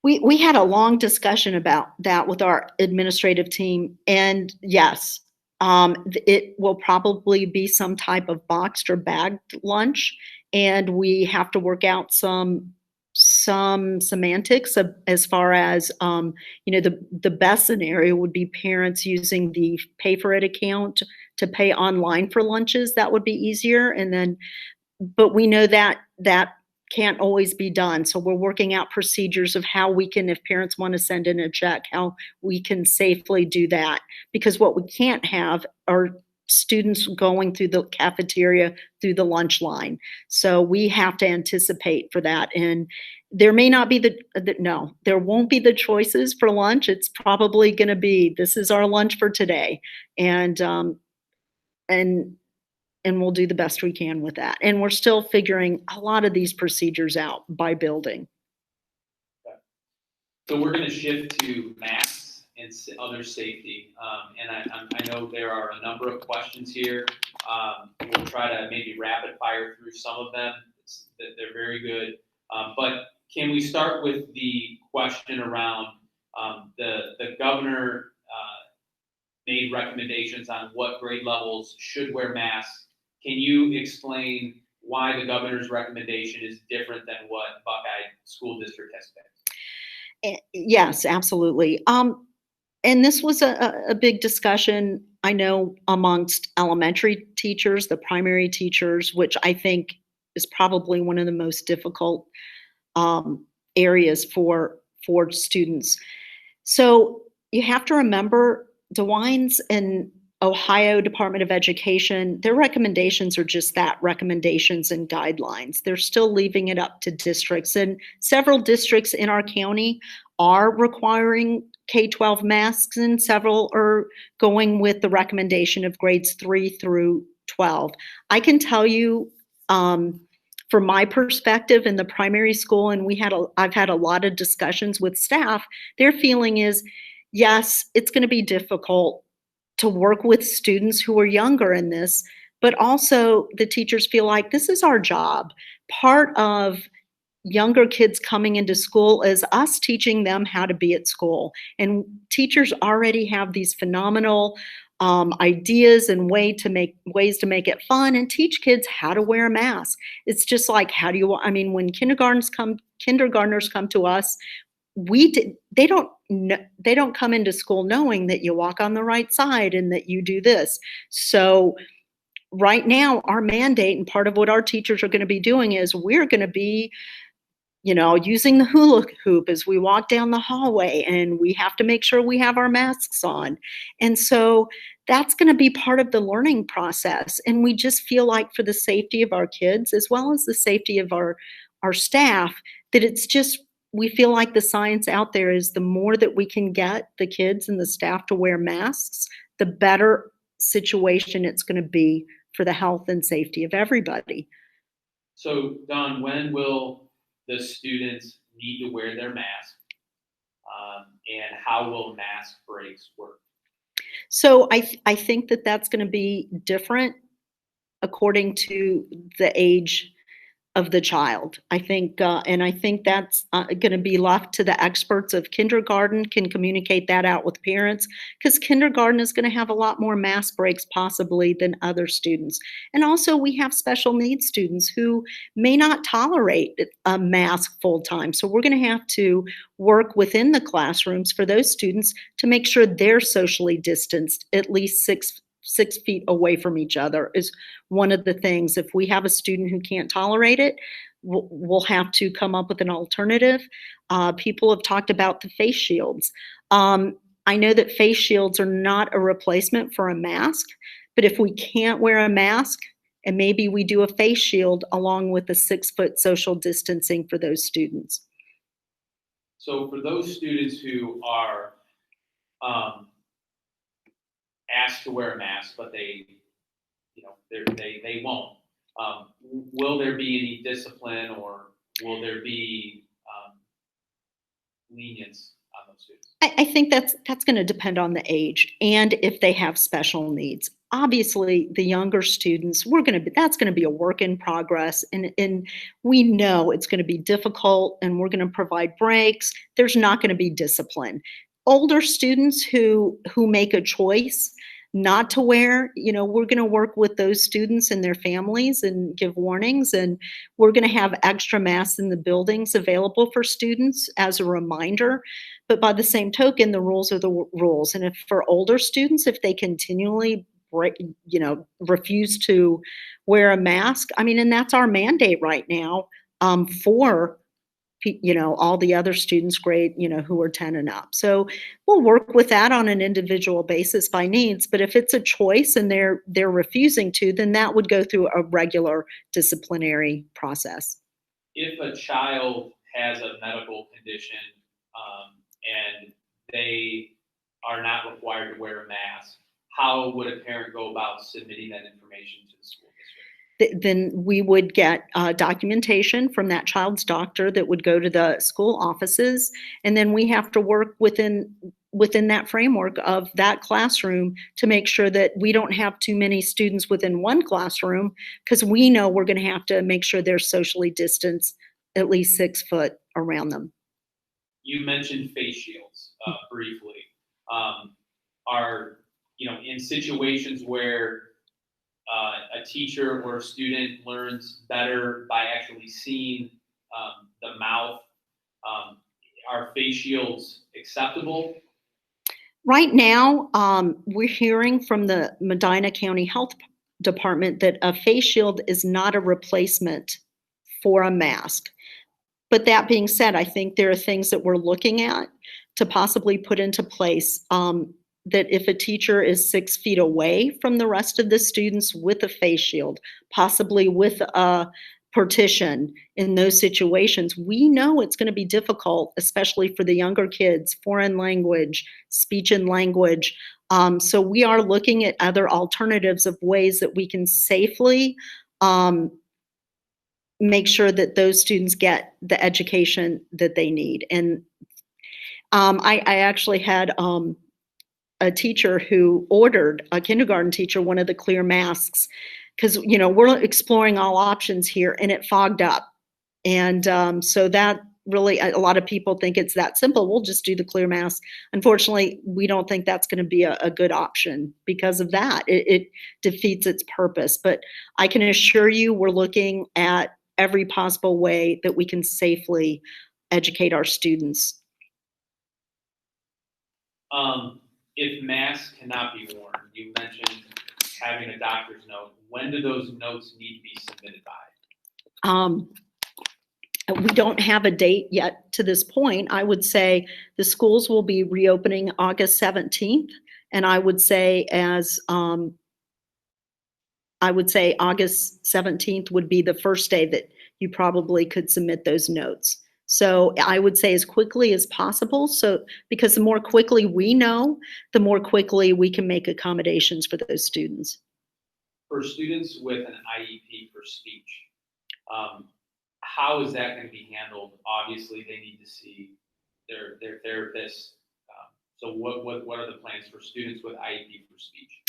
We had a long discussion about that with our administrative team, and yes, it will probably be some type of boxed or bagged lunch, and we have to work out some semantics as far as the best scenario would be parents using the Pay for It account to pay online for lunches. That would be easier, but we know that can't always be done. So we're working out procedures of how we can, if parents want to send in a check, how we can safely do that. Because what we can't have are students going through the cafeteria, through the lunch line. So we have to anticipate for that. And there may not be there won't be the choices for lunch. It's probably going to be, this is our lunch for today. And we'll do the best we can with that. And we're still figuring a lot of these procedures out by building. Okay. So we're going to shift to masks and other safety. And I know there are a number of questions here. We'll try to maybe rapid fire through some of them. They're very good. But can we start with the question around the governor made recommendations on what grade levels should wear masks. Can you explain why the governor's recommendation is different than what Buckeye School District has picked? Yes, absolutely. And this was a big discussion, I know, amongst elementary teachers, the primary teachers, which I think is probably one of the most difficult areas for students. So you have to remember DeWine's and Ohio Department of Education, their recommendations are just that, recommendations and guidelines. They're still leaving it up to districts, and several districts in our county are requiring K-12 masks, and several are going with the recommendation of grades 3 through 12. I can tell you, from my perspective in the primary school, and I've had a lot of discussions with staff, their feeling is, yes, it's going to be difficult to work with students who are younger in this, but also the teachers feel like this is our job. Part of younger kids coming into school is us teaching them how to be at school. And teachers already have these phenomenal ideas and ways to make it fun and teach kids how to wear a mask. It's just like, when kindergartners come to us, they don't come into school knowing that you walk on the right side and that you do this. So right now, our mandate and part of what our teachers are going to be doing is we're going to be using the hula hoop as we walk down the hallway, and we have to make sure we have our masks on. And so that's going to be part of the learning process. And we just feel like for the safety of our kids, as well as the safety of our staff, that it's just, we feel like the science out there is the more that we can get the kids and the staff to wear masks, the better situation it's going to be for the health and safety of everybody. So, Don, when will the students need to wear their mask? And how will mask breaks work? So I think that that's going to be different according to the age of the child. I think, and I think that's going to be left to the experts of kindergarten can communicate that out with parents, because kindergarten is going to have a lot more mask breaks possibly than other students. And also we have special needs students who may not tolerate a mask full time. So we're going to have to work within the classrooms for those students to make sure they're socially distanced at least 6 feet away from each other is one of the things. If we have a student who can't tolerate it, we'll have to come up with an alternative. People have talked about the face shields. I know that face shields are not a replacement for a mask, but if we can't wear a mask, and maybe we do a face shield along with the 6-foot social distancing for those students. So for those students who are asked to wear a mask, but they won't. Will there be any discipline, or will there be lenience on those students? I think that's going to depend on the age and if they have special needs. Obviously, the younger students, that's going to be a work in progress, and we know it's going to be difficult, and we're going to provide breaks. There's not going to be discipline. Older students who make a choice not to wear, we're going to work with those students and their families and give warnings, and we're going to have extra masks in the buildings available for students as a reminder. But by the same token, the rules are the rules. And if for older students, if they continually refuse to wear a mask, and that's our mandate right now for all the other students grade, who are 10 and up. So we'll work with that on an individual basis by needs. But if it's a choice and they're refusing to, then that would go through a regular disciplinary process. If a child has a medical condition and they are not required to wear a mask, how would a parent go about submitting that information to the school district? Then we would get documentation from that child's doctor that would go to the school offices, and then we have to work within that framework of that classroom to make sure that we don't have too many students within one classroom, because we know we're going to have to make sure they're socially distanced at least 6 foot around them. You mentioned face shields briefly. In situations where a teacher or a student learns better by actually seeing the mouth, are face shields acceptable? Right now, we're hearing from the Medina County Health Department that a face shield is not a replacement for a mask. But that being said, I think there are things that we're looking at to possibly put into place, that if a teacher is 6 feet away from the rest of the students with a face shield, possibly with a partition, in those situations, we know it's going to be difficult, especially for the younger kids, foreign language, speech and language. So we are looking at other alternatives of ways that we can safely make sure that those students get the education that they need. And I actually had a teacher who ordered, a kindergarten teacher, one of the clear masks, because we're exploring all options here, and it fogged up. And so that really, a lot of people think it's that simple. We'll just do the clear mask. Unfortunately, we don't think that's going to be a good option because of that. It defeats its purpose. But I can assure you, we're looking at every possible way that we can safely educate our students. If masks cannot be worn, you mentioned having a doctor's note. When do those notes need to be submitted by? We don't have a date yet to this point. I would say the schools will be reopening August 17th, and I would say August 17th would be the first day that you probably could submit those notes. So I would say as quickly as possible. So because the more quickly we know, the more quickly we can make accommodations for those students. For students with an IEP for speech, how is that going to be handled? Obviously, they need to see their therapist. So what are the plans for students with IEP for speech?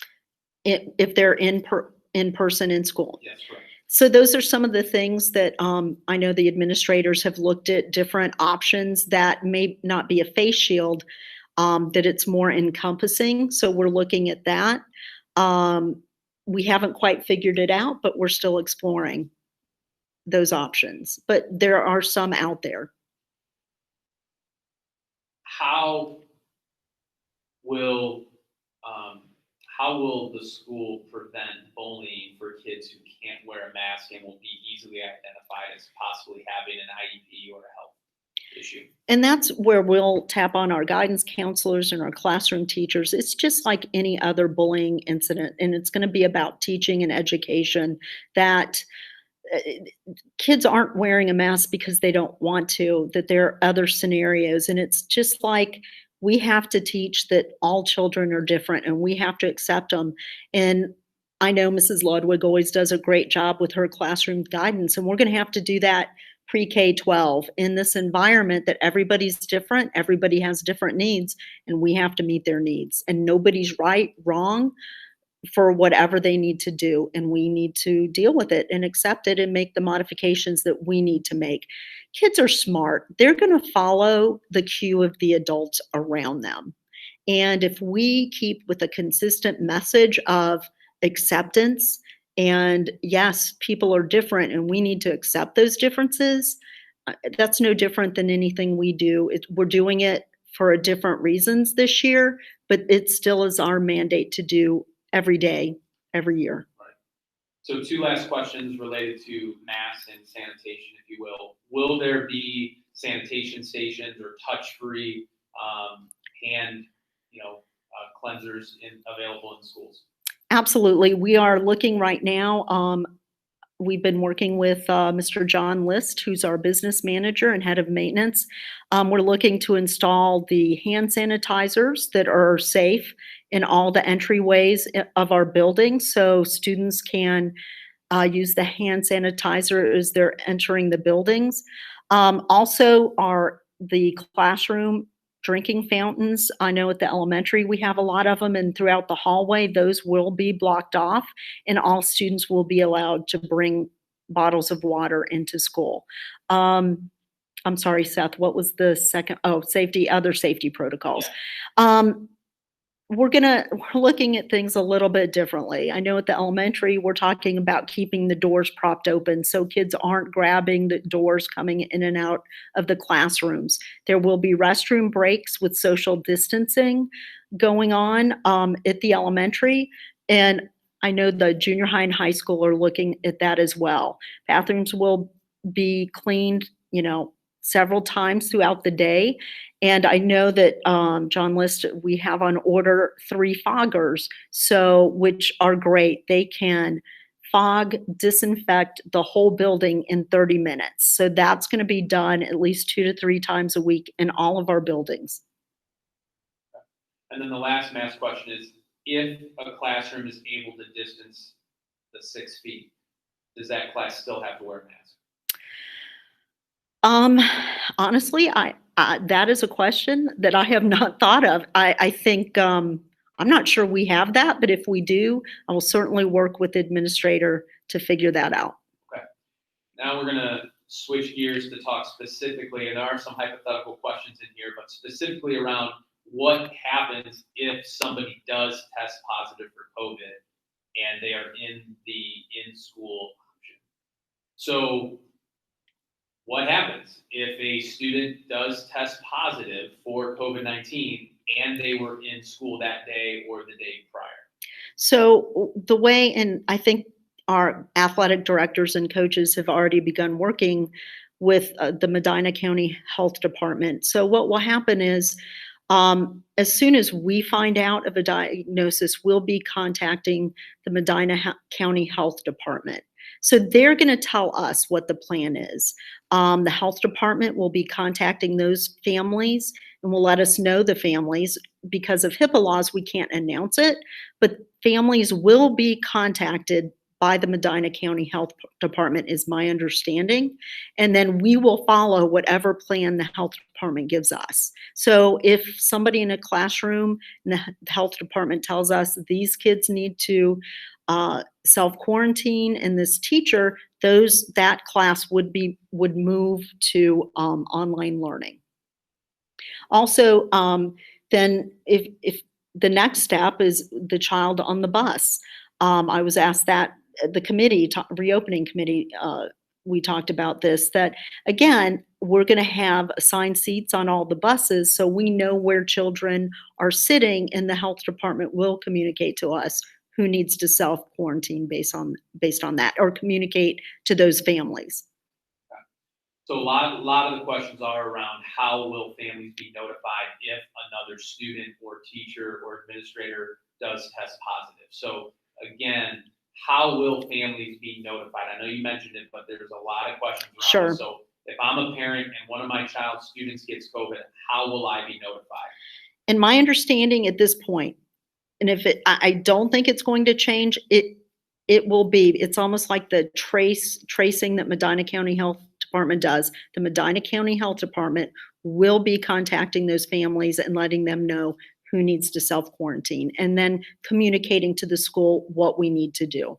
If they're in person in school. Yes, right. So those are some of the things that I know the administrators have looked at different options that may not be a face shield, that it's more encompassing. So we're looking at that. We haven't quite figured it out, but we're still exploring those options. But there are some out there. How will the school prevent bullying for kids who can't wear a mask and will be easily identified as possibly having an IEP or a health issue? And that's where we'll tap on our guidance counselors and our classroom teachers. It's just like any other bullying incident, and it's going to be about teaching and education that kids aren't wearing a mask because they don't want to, that there are other scenarios. And it's just like we have to teach that all children are different and we have to accept them. And I know Mrs. Ludwig always does a great job with her classroom guidance, and we're going to have to do that pre-K-12 in this environment that everybody's different, everybody has different needs, and we have to meet their needs. And nobody's right, wrong for whatever they need to do, and we need to deal with it and accept it and make the modifications that we need to make. Kids are smart. They're going to follow the cue of the adults around them. And if we keep with a consistent message of acceptance, and yes, people are different and we need to accept those differences, that's no different than anything we do. We're doing it for different reasons this year, but it still is our mandate to do every day, every year. Right. So 2 last questions related to masks and sanitation, if you will. Will there be sanitation stations or touch-free hand, cleansers available in schools? Absolutely. We are looking right now. We've been working with Mr. John List, who's our business manager and head of maintenance. We're looking to install the hand sanitizers that are safe in all the entryways of our building, so students can use the hand sanitizer as they're entering the buildings. Also, the classroom drinking fountains. I know at the elementary we have a lot of them, and throughout the hallway those will be blocked off, and all students will be allowed to bring bottles of water into school. I'm sorry, Seth, what was the second? Oh, other safety protocols. Yeah. We're looking at things a little bit differently. I know at the elementary, we're talking about keeping the doors propped open so kids aren't grabbing the doors coming in and out of the classrooms. There will be restroom breaks with social distancing going on at the elementary. And I know the junior high and high school are looking at that as well. Bathrooms will be cleaned, several times throughout the day. And I know that John List, we have on order 3 foggers, which are great. They can fog, disinfect the whole building in 30 minutes. So that's going to be done at least 2 to 3 times a week in all of our buildings. And then the last mask question is, if a classroom is able to distance the 6 feet, does that class still have to wear a mask? Honestly, that is a question that I have not thought of. I think, I'm not sure we have that, but if we do, I will certainly work with the administrator to figure that out. Okay. Now we're going to switch gears to talk specifically, and there are some hypothetical questions in here, but specifically around what happens if somebody does test positive for COVID and they are in the in-school option. So what happens if a student does test positive for COVID-19 and they were in school that day or the day prior? So the way, and I think our athletic directors and coaches have already begun working with the Medina County Health Department. So what will happen is, as soon as we find out of a diagnosis, we'll be contacting the Medina County Health Department. So they're going to tell us what the plan is. The health department will be contacting those families and will let us know the families. Because of HIPAA laws, we can't announce it, but families will be contacted by the Medina County Health Department, is my understanding. And then we will follow whatever plan the health department gives us. So if somebody in a classroom and the health department tells us these kids need to self-quarantine and this teacher, that class would move to online learning. Also, then if the next step is the child on the bus. I was asked that the committee, reopening committee, we talked about this, that again, we're going to have assigned seats on all the buses so we know where children are sitting, and the health department will communicate to us who needs to self-quarantine based on that, or communicate to those families. So a lot of the questions are around how will families be notified if another student or teacher or administrator does test positive. So again, how will families be notified? I know you mentioned it, but there's a lot of questions around Sure. it. So if I'm a parent and one of my child's students gets COVID, how will I be notified? And my understanding at this point, and I don't think it's going to change, it will be, it's almost like the tracing that Medina County Health Department does. The Medina County Health Department will be contacting those families and letting them know who needs to self-quarantine, and then communicating to the school what we need to do.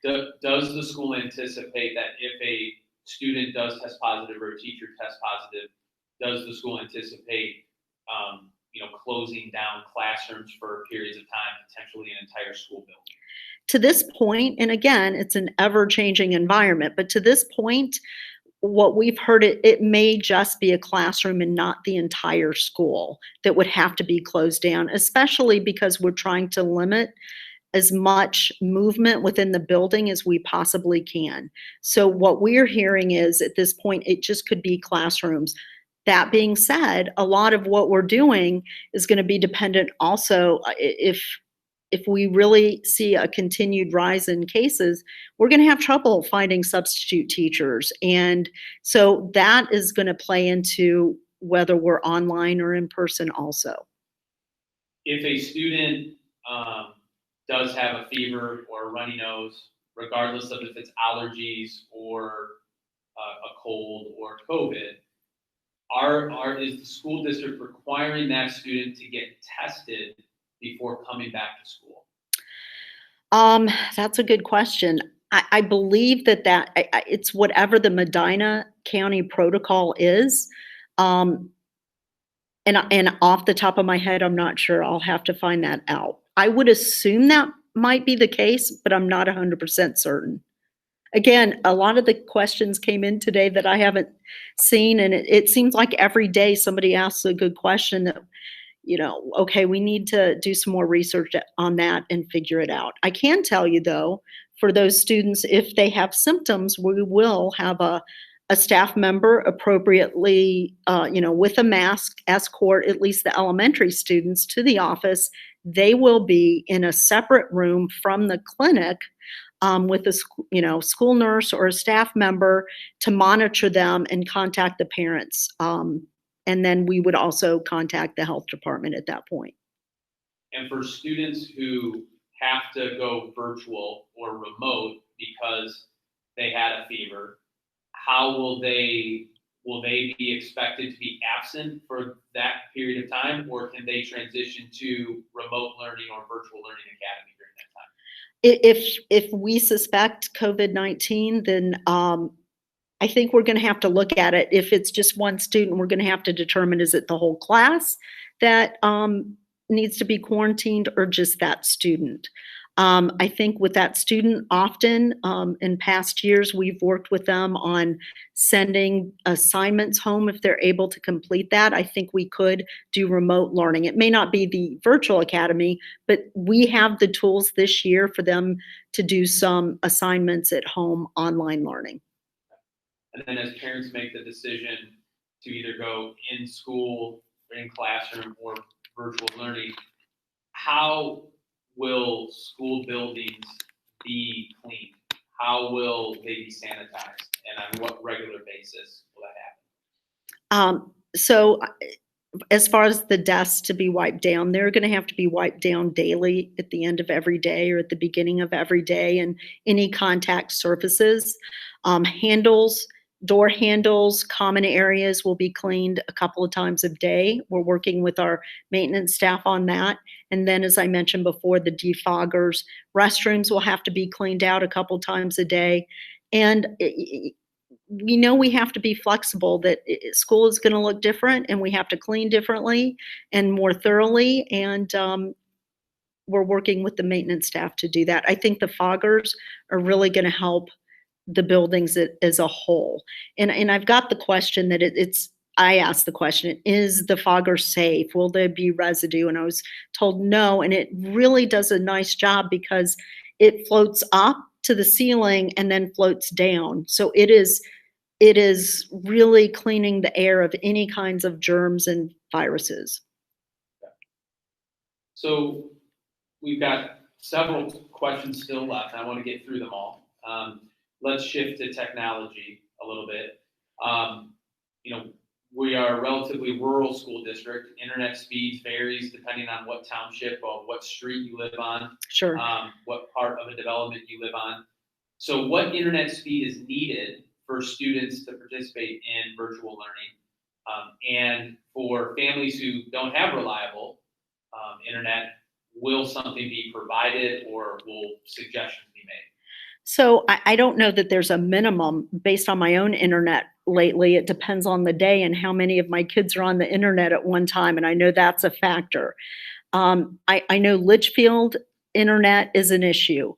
Does the school anticipate that if a student does test positive or a teacher tests positive, does the school anticipate closing down classrooms for periods of time, potentially an entire school building? To this point, and again, it's an ever-changing environment, but to this point, what we've heard, it may just be a classroom and not the entire school that would have to be closed down, especially because we're trying to limit as much movement within the building as we possibly can. So what we're hearing is, at this point, it just could be classrooms. That being said, a lot of what we're doing is going to be dependent also, if we really see a continued rise in cases, we're going to have trouble finding substitute teachers. And so that is going to play into whether we're online or in person also. If a student does have a fever or a runny nose, regardless of if it's allergies or a cold or COVID, is the school district requiring that student to get tested before coming back to school? That's a good question. I believe that it's whatever the Medina County protocol is. And off the top of my head, I'm not sure. I'll have to find that out. I would assume that might be the case, but I'm not 100% certain. Again, a lot of the questions came in today that I haven't seen, and it seems like every day somebody asks a good question that, okay, we need to do some more research on that and figure it out. I can tell you, though, for those students, if they have symptoms, we will have a staff member appropriately, with a mask, escort at least the elementary students to the office. They will be in a separate room from the clinic with a school nurse or a staff member to monitor them and contact the parents. And then we would also contact the health department at that point. And for students who have to go virtual or remote because they had a fever, how will they be expected to be absent for that period of time, or can they transition to remote learning or virtual learning academy during that time? If we suspect COVID-19, then I think we're going to have to look at it. If it's just one student, we're going to have to determine, is it the whole class that needs to be quarantined or just that student? I think with that student, often in past years, we've worked with them on sending assignments home if they're able to complete that. I think we could do remote learning. It may not be the virtual academy, but we have the tools this year for them to do some assignments at home online learning. And then as parents make the decision to either go in school, or in classroom, or virtual learning, how will school buildings be cleaned? How will they be sanitized? And on what regular basis will that happen? So as far as the desks to be wiped down, they're going to have to be wiped down daily at the end of every day or at the beginning of every day, and any contact surfaces, handles, door handles, common areas will be cleaned a couple of times a day. We're working with our maintenance staff on that. And then, as I mentioned before, the defoggers, restrooms will have to be cleaned out a couple times a day. And we know we have to be flexible, that school is going to look different and we have to clean differently and more thoroughly. And we're working with the maintenance staff to do that. I think the foggers are really going to help the buildings as a whole. And I've got the question that I asked the question, is the fogger safe? Will there be residue? And I was told no. And it really does a nice job because it floats up to the ceiling and then floats down. So it is really cleaning the air of any kinds of germs and viruses. So we've got several questions still left. I want to get through them all. Let's shift to technology a little bit. We are a relatively rural school district. Internet speeds varies depending on what township or what street you live on. Sure. What part of a development you live on. So what internet speed is needed for students to participate in virtual learning? And for families who don't have reliable internet, will something be provided or will suggestions be made? So I don't know that there's a minimum based on my own internet lately. It depends on the day and how many of my kids are on the internet at one time. And I know that's a factor. I know Litchfield internet is an issue.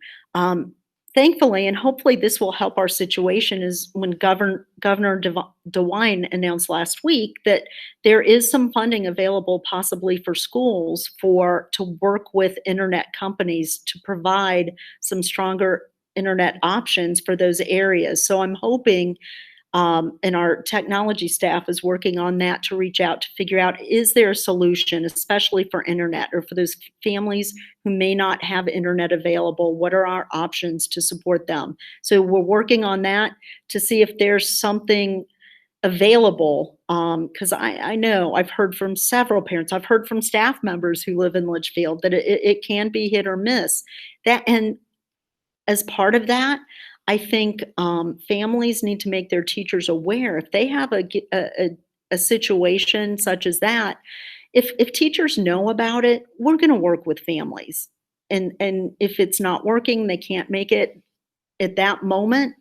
Thankfully, and hopefully this will help our situation, is when Governor DeWine announced last week that there is some funding available possibly for schools to work with internet companies to provide some stronger internet options for those areas. So I'm hoping, and our technology staff is working on that, to reach out to figure out, is there a solution, especially for internet or for those families who may not have internet available? What are our options to support them? So we're working on that to see if there's something available, because I know I've heard from several parents, I've heard from staff members who live in Litchfield that it can be hit or miss. And as part of that, I think families need to make their teachers aware. If they have a situation such as that, if teachers know about it, we're going to work with families. And if it's not working, they can't make it at that moment,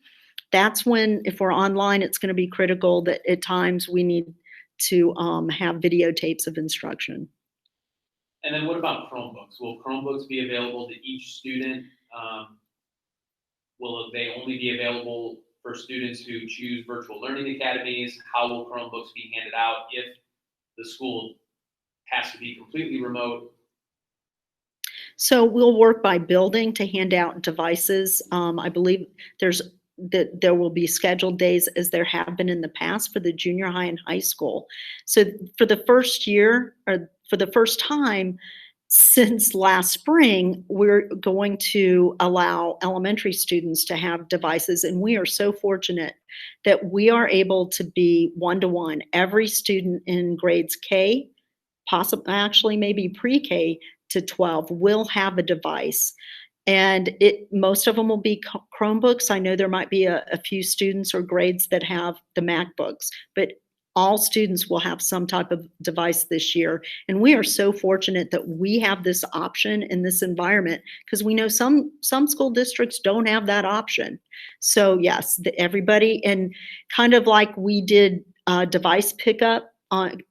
that's when, if we're online, it's going to be critical that at times we need to have videotapes of instruction. And then what about Chromebooks? Will Chromebooks be available to each student? Will they only be available for students who choose virtual learning academies? How will Chromebooks be handed out if the school has to be completely remote? So we'll work by building to hand out devices. I believe there will be scheduled days, as there have been in the past, for the junior high and high school. So for the first year, or for the first time since last spring, we're going to allow elementary students to have devices. And we are so fortunate that we are able to be one-to-one. Every student in grades K, possibly actually maybe pre-K to 12, will have a device. And most of them will be Chromebooks. I know there might be a few students or grades that have the MacBooks, but all students will have some type of device this year. And we are so fortunate that we have this option in this environment, because we know some school districts don't have that option. So yes, everybody, and kind of like we did device pickup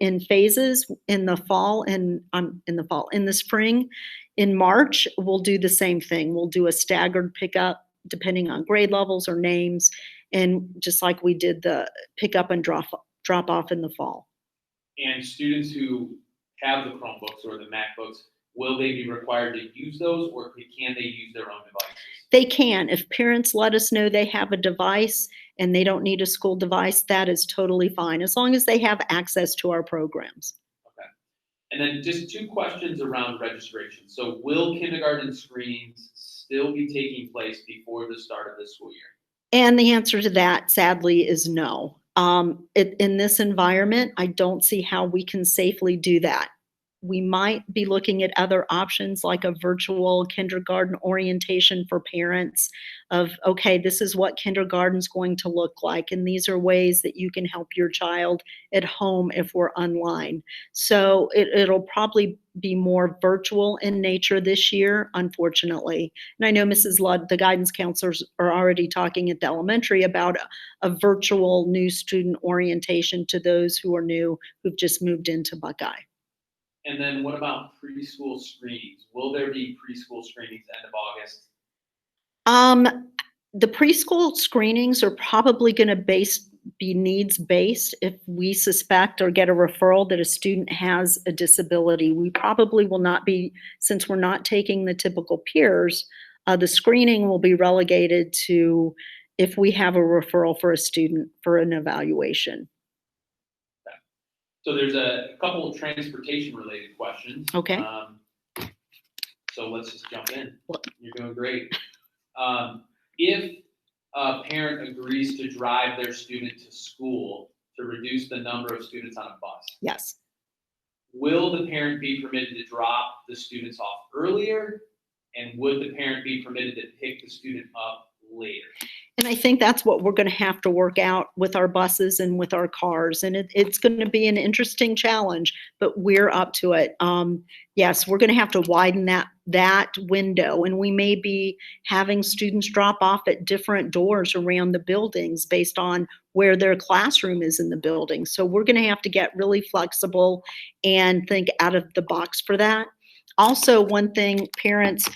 in phases in the fall and in the spring. In March, we'll do the same thing. We'll do a staggered pickup depending on grade levels or names, and just like we did the pickup and drop off in the fall. And students who have the Chromebooks or the MacBooks, will they be required to use those, or can they use their own devices? They can. If parents let us know they have a device and they don't need a school device, that is totally fine, as long as they have access to our programs. Okay. And then just 2 questions around registration. So will kindergarten screenings still be taking place before the start of the school year? And the answer to that, sadly, is no. In this environment, I don't see how we can safely do that. We might be looking at other options like a virtual kindergarten orientation for parents of, okay, this is what kindergarten's going to look like, and these are ways that you can help your child at home if we're online. So it'll probably be more virtual in nature this year, unfortunately. And I know Mrs. Ludd, the guidance counselors are already talking at the elementary about a virtual new student orientation to those who are new, who've just moved into Buckeye. And then what about preschool screenings? Will there be preschool screenings end of August? The preschool screenings are probably going to be needs-based. If we suspect or get a referral that a student has a disability, we probably will not be, since we're not taking the typical peers, the screening will be relegated to if we have a referral for a student for an evaluation. So there's a couple of transportation-related questions. Okay. So let's just jump in. You're doing great. If a parent agrees to drive their student to school to reduce the number of students on a bus, Yes. will the parent be permitted to drop the students off earlier? And would the parent be permitted to pick the student up later? And I think that's what we're going to have to work out with our buses and with our cars. And it's going to be an interesting challenge, but we're up to it. Yes, we're going to have to widen that window, and we may be having students drop off at different doors around the buildings based on where their classroom is in the building. So we're going to have to get really flexible and think out of the box for that. Also, one thing, parents,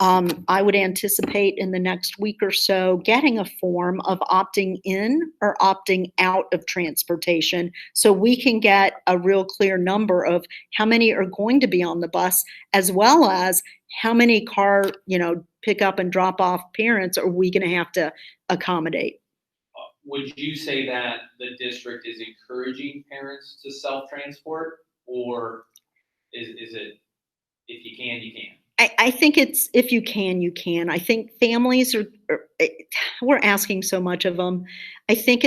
I would anticipate in the next week or so getting a form of opting in or opting out of transportation so we can get a real clear number of how many are going to be on the bus, as well as how many car, pick up and drop off parents are we going to have to accommodate. Would you say that the district is encouraging parents to self-transport, or is it if you can, you can? I think it's if you can, you can. I think families we're asking so much of them. I think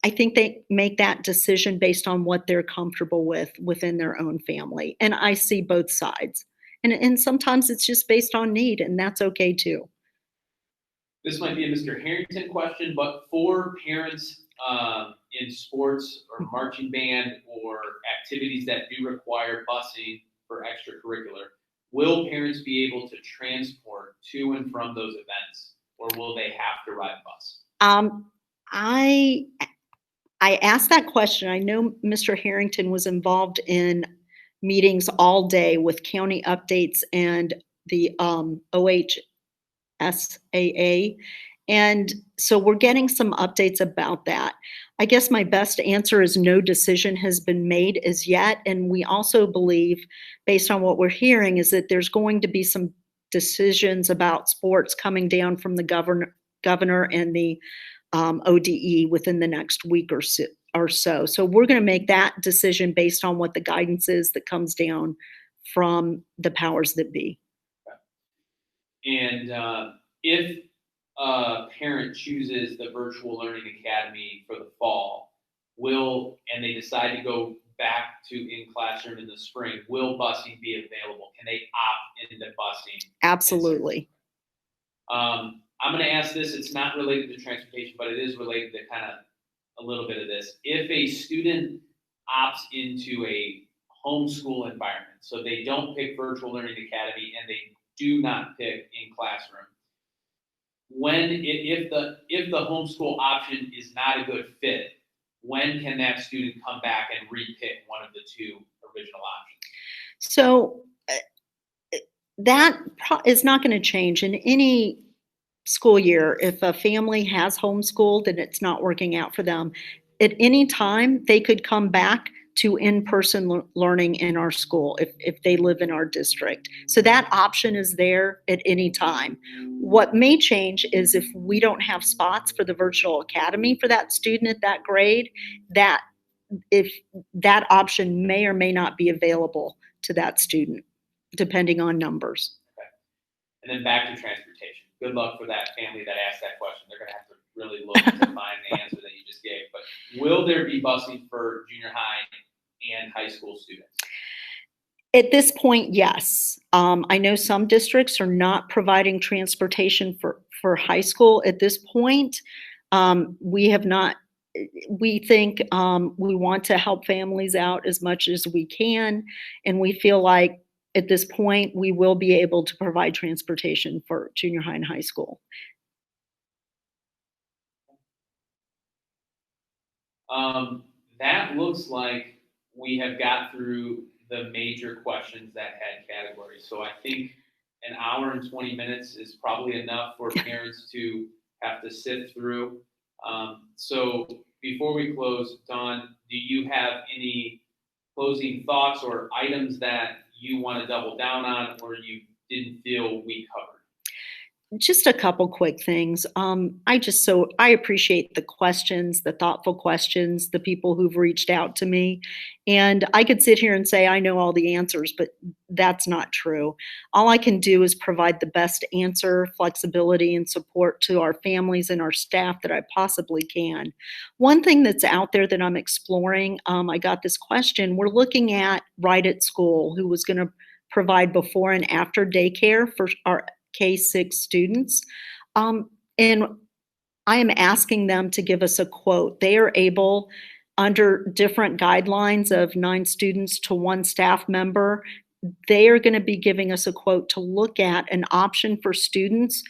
they make that decision based on what they're comfortable with within their own family. And I see both sides. And sometimes it's just based on need, and that's okay too. This might be a Mr. Harrington question, but for parents in sports or marching band or activities that do require busing for extracurricular, will parents be able to transport to and from those events, or will they have to ride a bus? I asked that question. I know Mr. Harrington was involved in meetings all day with county updates and the OHSAA. And so we're getting some updates about that. I guess my best answer is no decision has been made as yet. And we also believe, based on what we're hearing, is that there's going to be some decisions about sports coming down from the governor and the ODE within the next week or so. So we're going to make that decision based on what the guidance is that comes down from the powers that be. And if a parent chooses the Virtual Learning Academy for the fall, and they decide to go back to in-classroom in the spring, will busing be available? Can they opt into busing? Absolutely. I'm going to ask this. It's not related to transportation, but it is related to kind of a little bit of this. If a student opts into a homeschool environment, so they don't pick Virtual Learning Academy and they do not pick in-classroom, if the homeschool option is not a good fit, when can that student come back and repick one of the 2 original options? So that is not going to change in any school year. If a family has homeschooled and it's not working out for them, at any time they could come back. to in-person learning in our school if they live in our district. So that option is there at any time. What may change is if we don't have spots for the virtual academy for that student at that grade, that if that option may or may not be available to that student, depending on numbers. Okay. And then back to transportation. Good luck for that family that asked that question. They're going to have to really look to find the answer that you just gave. But will there be busing for junior high and high school students? At this point, yes. I know some districts are not providing transportation for high school at this point. We have not. We think we want to help families out as much as we can, and we feel like at this point we will be able to provide transportation for junior high and high school. That looks like we have got through the major questions that had categories. So I think an hour and 20 minutes is probably enough for parents to have to sift through. So before we close, Dawn, do you have any closing thoughts or items that you want to double down on or you didn't feel we covered? Just a couple quick things. I appreciate the questions, the thoughtful questions, the people who've reached out to me. And I could sit here and say I know all the answers, but that's not true. All I can do is provide the best answer, flexibility, and support to our families and our staff that I possibly can. One thing that's out there that I'm exploring, I got this question. We're looking at Right at School, who was going to provide before and after daycare for our K-6 students. And I am asking them to give us a quote. They are able, under different guidelines of 9 students to 1 staff member, they are going to be giving us a quote to look at an option for students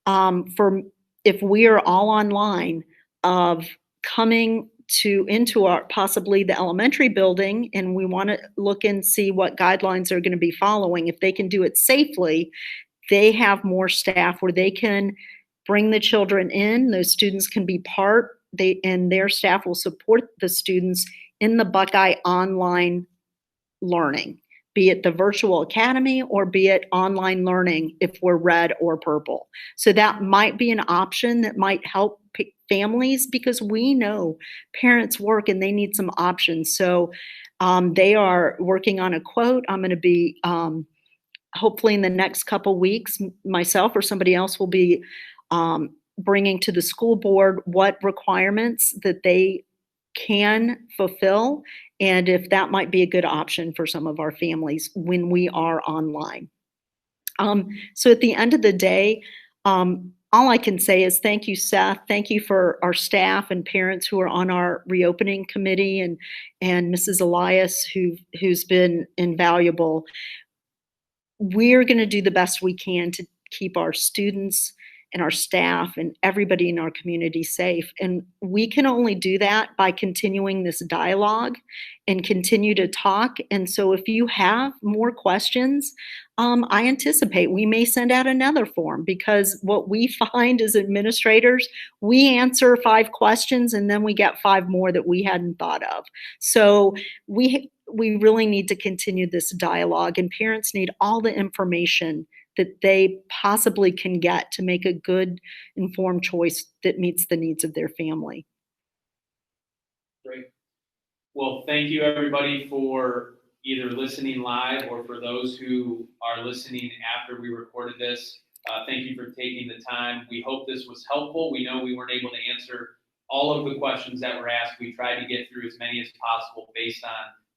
for if we are all online of coming into our possibly the elementary building, and we want to look and see what guidelines they're going to be following. If they can do it safely, they have more staff where they can bring the children in. Those students can be and their staff will support the students in the Buckeye online learning, be it the virtual academy or be it online learning if we're red or purple. So that might be an option that might help families because we know parents work and they need some options. So they are working on a quote. I'm going to be hopefully in the next couple weeks, myself or somebody else will be bringing to the school board what requirements that they can fulfill and if that might be a good option for some of our families when we are online. So at the end of the day, all I can say is thank you, Seth. Thank you for our staff and parents who are on our reopening committee and Mrs. Elias who's been invaluable. We're going to do the best we can to keep our students and our staff and everybody in our community safe. And we can only do that by continuing this dialogue and continue to talk. And so if you have more questions, I anticipate we may send out another form because what we find as administrators, we answer 5 questions and then we get 5 more that we hadn't thought of. So we really need to continue this dialogue and parents need all the information that they possibly can get to make a good informed choice that meets the needs of their family. Great. Well, thank you everybody for either listening live or for those who are listening after we recorded this. Thank you for taking the time. We hope this was helpful. We know we weren't able to answer all of the questions that were asked. We tried to get through as many as possible based on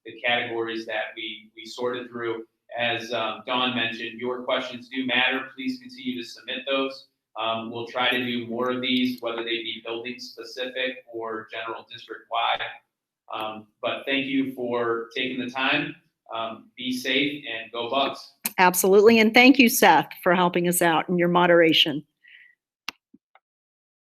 the categories that we sorted through. As Dawn mentioned, your questions do matter. Please continue to submit those. We'll try to do more of these, whether they be building specific or general district wide. But thank you for taking the time. Be safe and go Bucks. Absolutely. And thank you, Seth, for helping us out in your moderation.